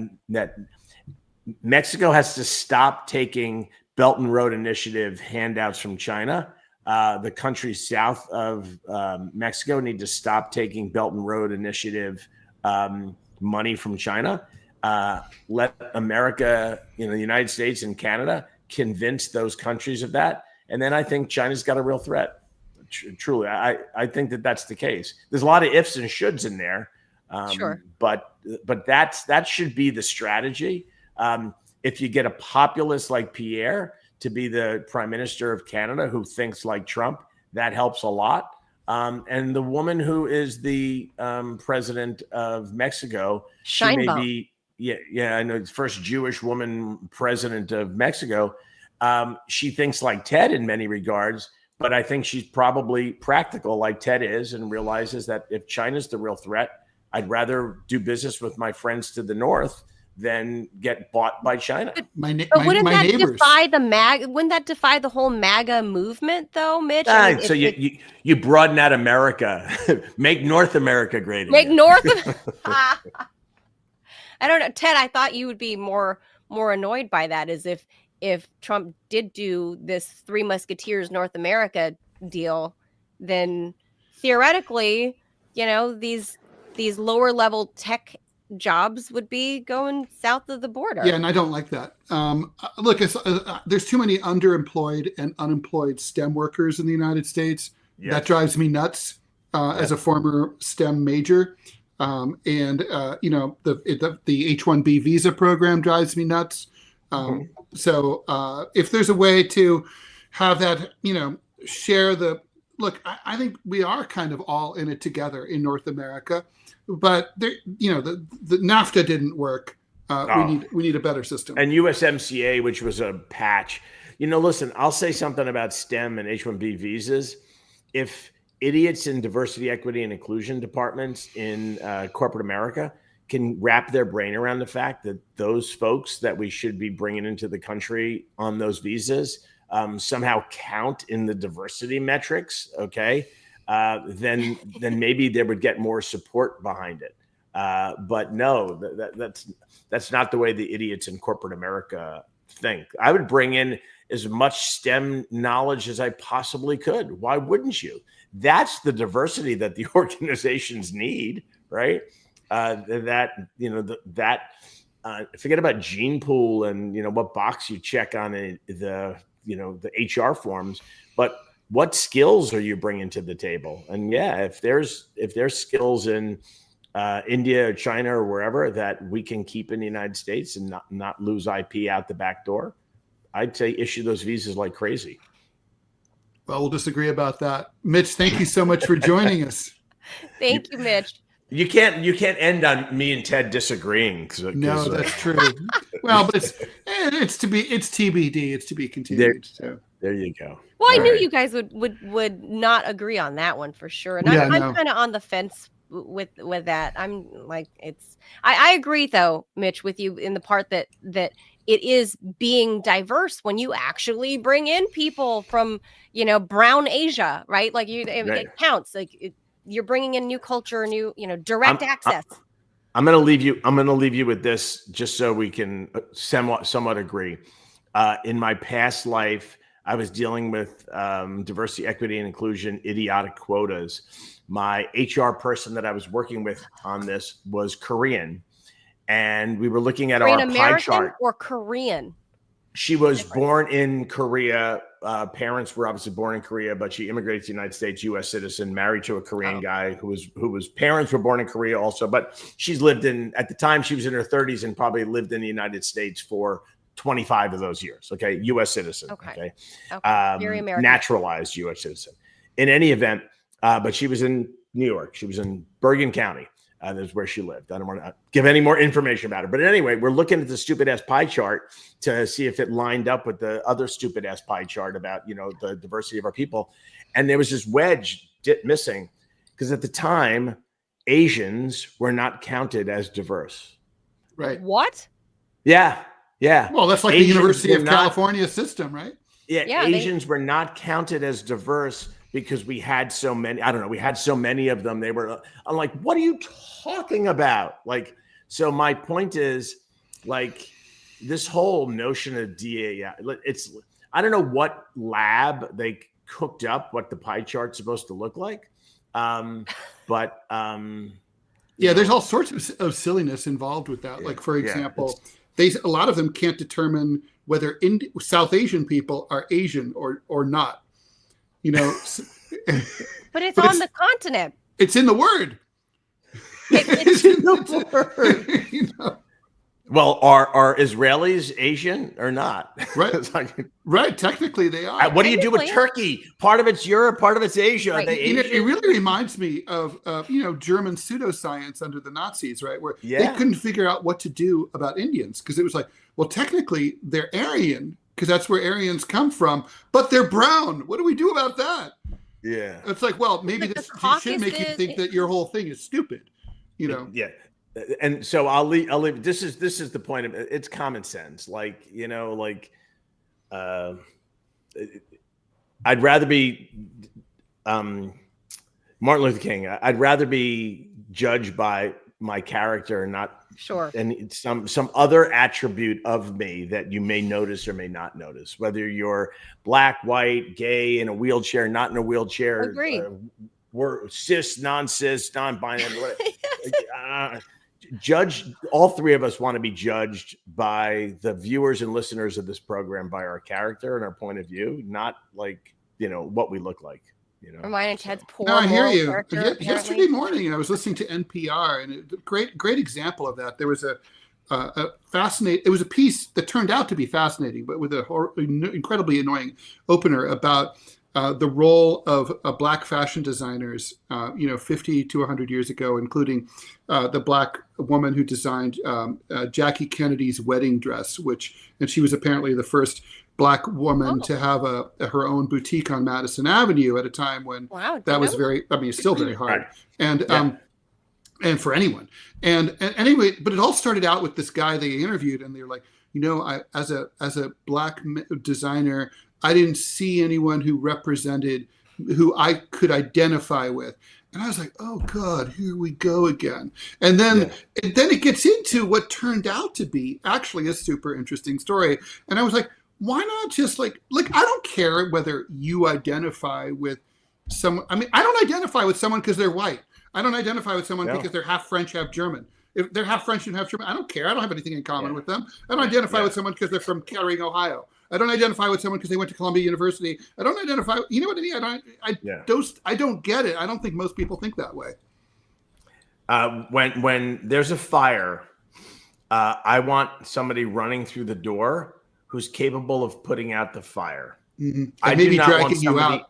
Mexico has to stop taking Belt and Road Initiative handouts from China. The countries south of Mexico need to stop taking Belt and Road Initiative money from China. Let America, the United States and Canada, convince those countries of that. And then I think China's got a real threat. Truly, I think that's the case. There's a lot of ifs and shoulds in there. Sure. But that should be the strategy. If you get a populist like Pierre to be the prime minister of Canada who thinks like Trump, that helps a lot. And the woman who is the president of Mexico, she may be, I know, the first Jewish woman president of Mexico. She thinks like Ted in many regards, but I think she's probably practical like Ted is and realizes that if China's the real threat, I'd rather do business with my friends to the north than get bought by China. But wouldn't that defy the MAGA? Wouldn't that defy the whole MAGA movement, though, Mitch? So you broaden out America, make North America great. Make North. I don't know, Ted. I thought you would be more annoyed by that, as if Trump did do this Three Musketeers North America deal, then theoretically, these lower level tech jobs would be going south of the border. Yeah, and I don't like that. Look, there's too many underemployed and unemployed STEM workers in the United States. Yes. That drives me nuts as a former STEM major. The H-1B visa program drives me nuts. So if there's a way to have that, share the look, I think we are kind of all in it together in North America. But the NAFTA didn't work. We need a better system. And USMCA, which was a patch. Listen, I'll say something about STEM and H-1B visas. If idiots in diversity, equity, and inclusion departments in corporate America can wrap their brain around the fact that those folks that we should be bringing into the country on those visas somehow count in the diversity metrics, okay? Then maybe they would get more support behind it. But no, that's not the way the idiots in corporate America think. I would bring in as much STEM knowledge as I possibly could. Why wouldn't you? That's the diversity that the organizations need, right? Forget about gene pool and what box you check on the HR forms, but what skills are you bringing to the table? And if there's skills in India or China or wherever that we can keep in the United States and not lose IP out the back door, I'd say issue those visas like crazy. Well, we'll disagree about that. Mitch, thank you so much for joining us. Thank you, Mitch. You can't end on me and Ted disagreeing. No, that's true. Well, but it's TBD. It's to be continued. There you go. Well, I knew you guys would not agree on that one for sure, and I'm kind of on the fence with that. I'm like, I agree though, Mitch, with you in the part that it is being diverse when you actually bring in people from brown Asia, right? Like it counts. Like you're bringing in new culture, new direct access. I'm going to leave you with this, just so we can somewhat agree. In my past life, I was dealing with diversity, equity, and inclusion, idiotic quotas. My HR person that I was working with on this was Korean, and we were looking at Korean our American pie chart. Or Korean? She was born in Korea. Parents were obviously born in Korea, but she immigrated to the United States, U.S. citizen, married to a Korean guy whose parents were born in Korea also. But she's lived at the time she was in her 30s and probably lived in the United States for 25 of those years. Okay. U.S. citizen. Okay. Very American. Naturalized U.S. citizen. In any event, but she was in New York. She was in Bergen County. That's where she lived. I don't want to give any more information about her. But anyway, we're looking at the stupid ass pie chart to see if it lined up with the other stupid ass pie chart about, the diversity of our people. And there was this wedge missing because at the time, Asians were not counted as diverse. Right. What? Yeah. Yeah. Well, that's like Asians the University of were California system, right? Yeah. Asians were not counted as diverse because we had so many. I don't know. We had so many of them. I'm like, what are you talking about? Like, so my point is, like, this whole notion of DAI, I don't know what lab they cooked up what the pie chart's supposed to look like. But there's all sorts of silliness involved with that. Like, for example, a lot of them can't determine whether South Asian people are Asian or not. But it's on the continent. It's in the word. It's in the word. Well, are Israelis Asian or not? Right. Right. Technically, they are. What do you do with Turkey? Part of it's Europe, part of it's Asia. Right. Are they Asian? It really reminds me of German pseudoscience under the Nazis, right? Where they couldn't figure out what to do about Indians because it was like, well, technically they're Aryan because that's where Aryans come from, but they're brown. What do we do about that? Yeah. It's like, well, maybe this should make you think that your whole thing is stupid, Yeah. And so I'll leave. This is the point of it. It's common sense. Like, I'd rather be Martin Luther King. I'd rather be judged by my character and not and some other attribute of me that you may notice or may not notice, whether you're black, white, gay, in a wheelchair, not in a wheelchair, we're cis, non-cis, non-binary. Judge, all three of us want to be judged by the viewers and listeners of this program by our character and our point of view, not like, what we look like. Mine and Ted's poor. No, I hear you. Yesterday morning, I was listening to NPR, and a great example of that. There was a fascinating. It was a piece that turned out to be fascinating, but with an incredibly annoying opener about the role of black fashion designers, 50 to 100 years ago, including the black woman who designed Jackie Kennedy's wedding dress, and she was apparently the first black woman to have her own boutique on Madison Avenue at a time when that was it's still very hard. And for anyone. And anyway, but it all started out with this guy they interviewed, and they were like, as a black designer, I didn't see anyone who I could identify with. And I was like, oh God, here we go again. And then it gets into what turned out to be actually a super interesting story. And I was like, why not just like I don't care whether you identify with someone. I mean, I don't identify with someone because they're white. I don't identify with someone because they're half French, half German. If they're half French and half German, I don't care. I don't have anything in common with them. I don't identify with someone because they're from Kettering, Ohio. I don't identify with someone because they went to Columbia University. I don't identify. You know what I mean? I don't get it. I don't think most people think that way. When there's a fire, I want somebody running through the door who's capable of putting out the fire. Mm-hmm. I maybe dragging you out.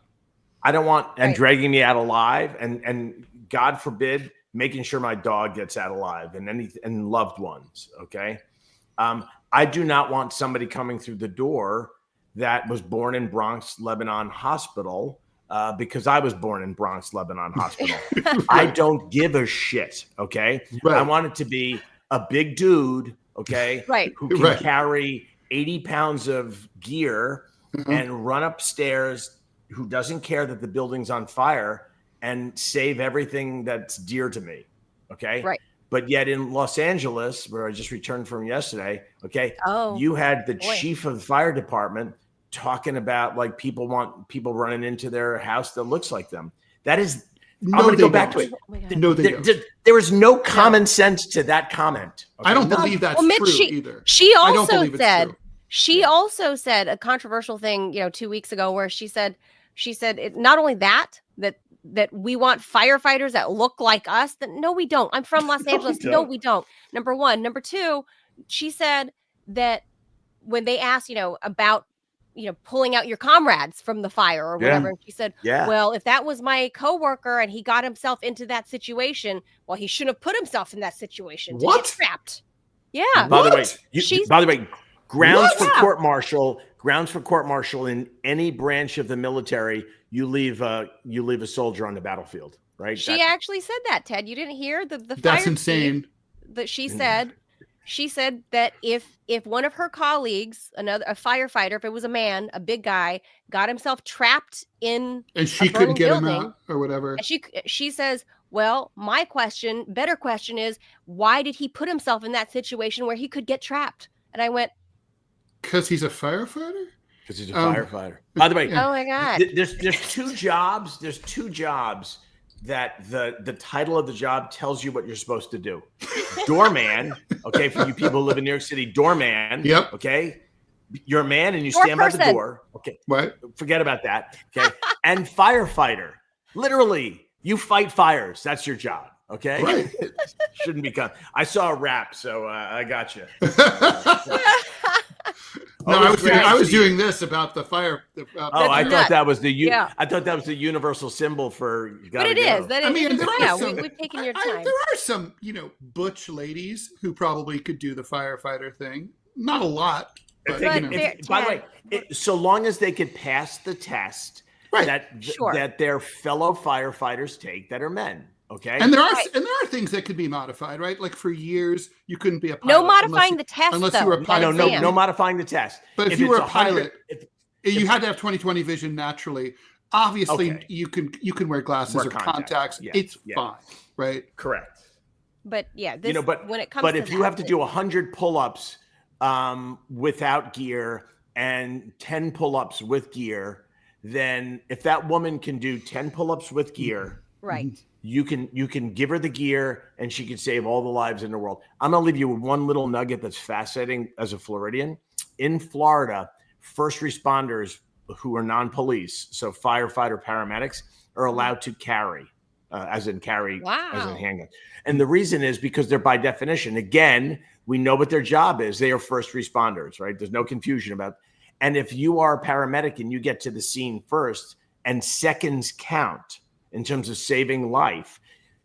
I don't want dragging me out alive, and God forbid, making sure my dog gets out alive and loved ones. Okay. I do not want somebody coming through the door that was born in Bronx, Lebanon Hospital, because I was born in Bronx, Lebanon Hospital. I don't give a shit. Okay. I want it to be a big dude. Okay. Who can carry 80 pounds of gear and run upstairs, who doesn't care that the building's on fire, and save everything that's dear to me. Okay. But yet in Los Angeles, where I just returned from yesterday, you had the chief of the fire department talking about like people running into their house that looks like them. That is, I'm going to go back to it. There was no common sense to that comment. Okay? I don't believe that's true either. She also said a controversial thing, 2 weeks ago, where she said not only that we want firefighters that look like us. That no, we don't. I'm from Los Angeles. No, we don't. Number one. Number two, she said that when they asked, about pulling out your comrades from the fire or whatever. And she said, Yeah. well, if that was my coworker and he got himself into that situation, well, he shouldn't have put himself in that situation to get trapped. Yeah. By the way, grounds for court martial in any branch of the military, you leave a soldier on the battlefield, right? She actually said that, Ted. You didn't hear the That's insane. That she said that if one of her colleagues, a firefighter, if it was a man, a big guy, got himself trapped in and she couldn't get him out or whatever, and she says, well, my better question is, why did he put himself in that situation where he could get trapped? And I went, because he's a firefighter. Because he's a firefighter. By the way, oh my God, there's two jobs. There's two jobs that the title of the job tells you what you're supposed to do. Doorman, okay, for you people who live in New York City, doorman. Yep. Okay. You're a man and you stand by the door. Okay. What? Forget about that. Okay. And firefighter. Literally, you fight fires. That's your job. Okay. Right. Shouldn't be I saw a rap, so I got you. No, I was doing this about the fire. I thought that was I thought that was the universal symbol for. But it is. We've taken your time. There are some, butch ladies who probably could do the firefighter thing. Not a lot, but by the way, so long as they could pass the test that their fellow firefighters take that are men. Okay. And there are things that could be modified, right? Like for years, you couldn't be a pilot. No modifying the test, unless you were a pilot. No modifying the test. But if you were a pilot, you had to have 20/20 vision naturally. Obviously, you can wear glasses or contacts. Yeah, it's fine, right? Correct. But when it comes, but if you have to do 100 pull-ups without gear and 10 pull-ups with gear, then if that woman can do 10 pull-ups with gear, right. You can give her the gear and she can save all the lives in the world. I'm going to leave you with one little nugget that's fascinating as a Floridian. In Florida, first responders who are non-police, so firefighter, paramedics, are allowed to carry, as in handgun. And the reason is because they're by definition, again, we know what their job is. They are first responders, right? There's no confusion about it. And if you are a paramedic and you get to the scene first and seconds count, in terms of saving life.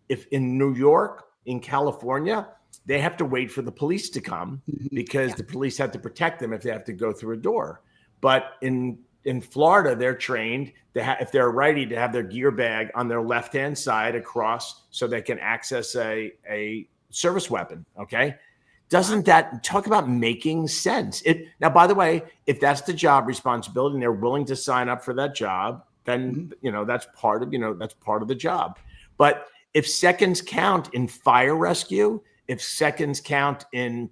If in New York, in California, they have to wait for the police to come because the police have to protect them if they have to go through a door. But in Florida, they're trained if they're righty to have their gear bag on their left-hand side across so they can access a service weapon. Okay. Doesn't that talk about making sense? Now, by the way, if that's the job responsibility and they're willing to sign up for that job, then that's part of the job. But if seconds count in fire rescue, if seconds count in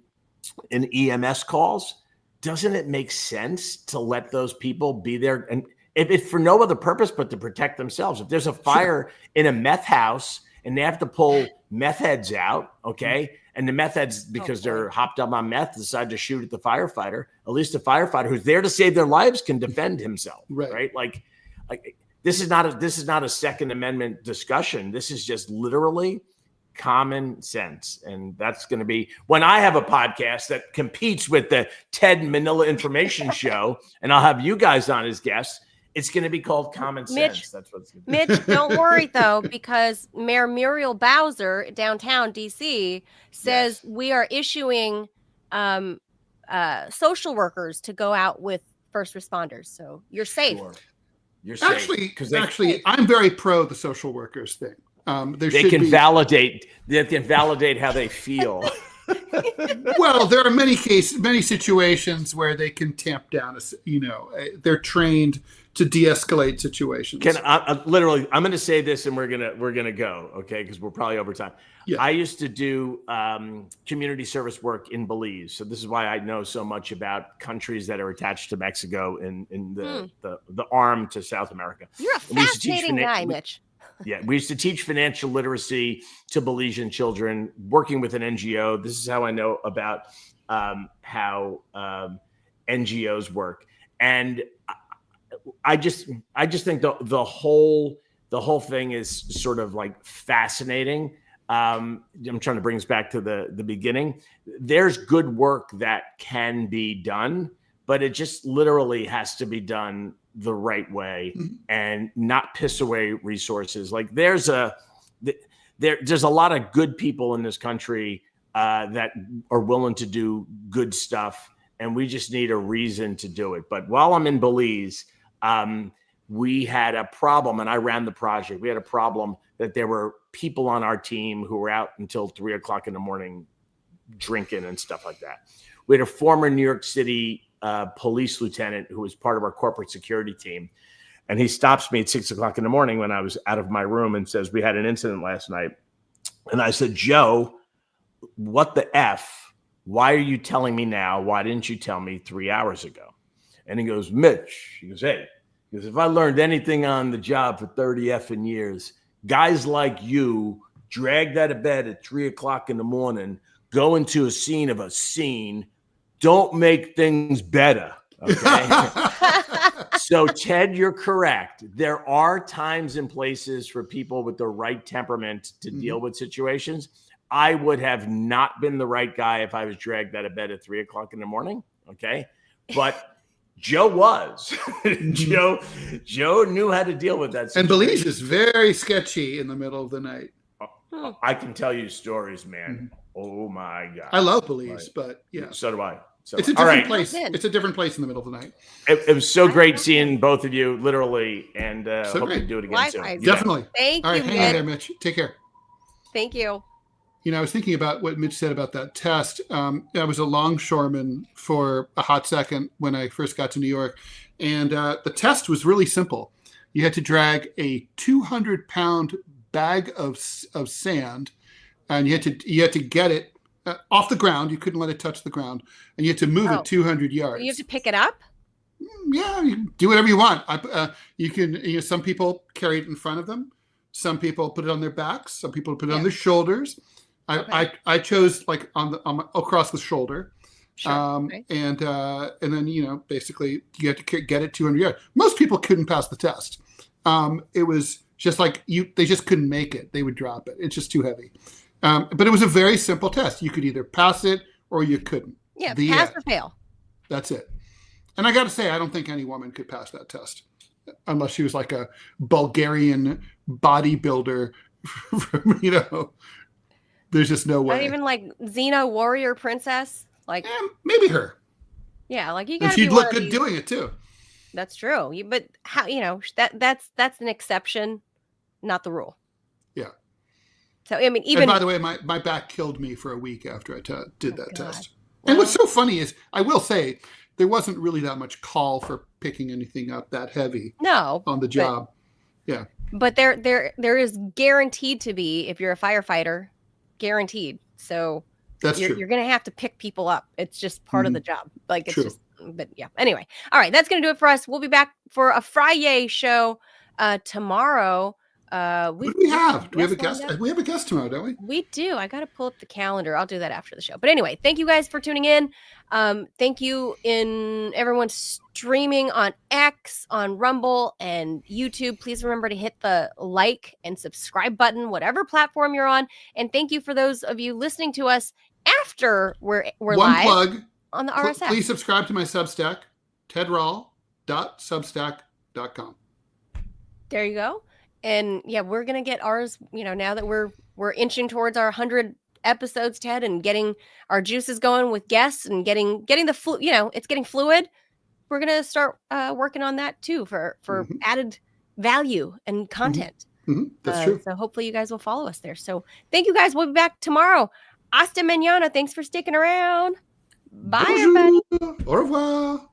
EMS calls, doesn't it make sense to let those people be there? And if for no other purpose but to protect themselves. If there's a fire in a meth house and they have to pull meth heads out, okay, and the meth heads, because they're hopped up on meth, decide to shoot at the firefighter, at least the firefighter who's there to save their lives can defend himself, right? Like this is not a Second Amendment discussion. This is just literally common sense. And that's going to be when I have a podcast that competes with the Ted Manila Information Show, and I'll have you guys on as guests. It's going to be called Common Sense. That's what it's going to be. Mitch, don't worry though, because Mayor Muriel Bowser, downtown DC, says we are issuing social workers to go out with first responders. So you're safe. Sure. You're safe. Actually, I'm very pro the social workers thing. They can validate how they feel. Well, there are many situations where they can tamp down. They're trained to de-escalate situations. I'm going to say this, and we're gonna go, okay? Because we're probably over time. Yeah. I used to do community service work in Belize, so this is why I know so much about countries that are attached to Mexico in the arm to South America. You're a fascinating guy, Mitch. Yeah, we used to teach financial literacy to Belizean children, working with an NGO. This is how I know about how NGOs work, and I just think the whole thing is sort of like fascinating. I'm trying to bring us back to the beginning. There's good work that can be done, but it just literally has to be done the right way and not piss away resources. Like there's a lot of good people in this country that are willing to do good stuff, and we just need a reason to do it. But while I'm in Belize, we had a problem, and I ran the project. We had a problem that there were people on our team who were out until 3 o'clock in the morning drinking and stuff like that. We had a former New York City police lieutenant who was part of our corporate security team. And he stops me at 6 o'clock in the morning when I was out of my room and says, we had an incident last night. And I said, Joe, what the F? Why are you telling me now? Why didn't you tell me 3 hours ago? And he goes, Mitch, he goes, hey, because if I learned anything on the job for 30 effing years, guys like you dragged out of bed at 3 o'clock in the morning, go into a scene of a scene, don't make things better. Okay. So Ted, you're correct. There are times and places for people with the right temperament to deal with situations. I would have not been the right guy if I was dragged out of bed at 3 o'clock in the morning. Okay. But Joe was. Joe knew how to deal with that situation. And Belize is very sketchy in the middle of the night. I can tell you stories, man. Oh my God. I love Belize, but yeah. So do I. So it's a different place. It's a different place in the middle of the night. It was so great seeing both of you, literally, and hope to do it again soon. Definitely. Thank you. All right, hang in there, Mitch. Take care. Thank you. I was thinking about what Mitch said about that test. I was a longshoreman for a hot second when I first got to New York, and the test was really simple. You had to drag a 200-pound bag of sand, and you had to get it off the ground. You couldn't let it touch the ground, and you had to move it 200 yards. You have to pick it up? Yeah, you can do whatever you want. You can. Some people carry it in front of them. Some people put it on their backs. Some people put it on their shoulders. I chose like across the shoulder, and then basically you have to get it 200 yards. Most people couldn't pass the test. It was just like they just couldn't make it. They would drop it. It's just too heavy. But it was a very simple test. You could either pass it or you couldn't. Yeah, pass or fail. That's it. And I got to say, I don't think any woman could pass that test unless she was like a Bulgarian bodybuilder. There's just no way. Not even like Xena warrior princess, like maybe her. Yeah, like you got. And she'd look good doing it too. That's true. But how that's an exception, not the rule. Yeah. So I mean, even and by the way, my back killed me for a week after I did that test. And what's so funny is, I will say, there wasn't really that much call for picking anything up that heavy. No. On the job. Yeah. But there is guaranteed to be, if you're a firefighter, guaranteed. So that's true. You're going to have to pick people up. It's just part of the job. Like it's just, but yeah. Anyway. All right. That's going to do it for us. We'll be back for a Friday show tomorrow. What do we have? Do we have a guest? We have a guest tomorrow, don't we? We do. I got to pull up the calendar. I'll do that after the show. But anyway, thank you guys for tuning in. Thank you everyone streaming on X, on Rumble, and YouTube. Please remember to hit the like and subscribe button, whatever platform you're on. And thank you for those of you listening to us after we're One live plug on the RSS. Please subscribe to my Substack, tedrall.substack.com. There you go. And yeah, we're going to get ours, now that we're inching towards our 100 episodes, Ted, and getting our juices going with guests and getting the it's getting fluid. We're going to start working on that too for added value and content. That's true. So hopefully you guys will follow us there. So thank you guys. We'll be back tomorrow. Hasta mañana. Thanks for sticking around. Bye, everybody. Au revoir.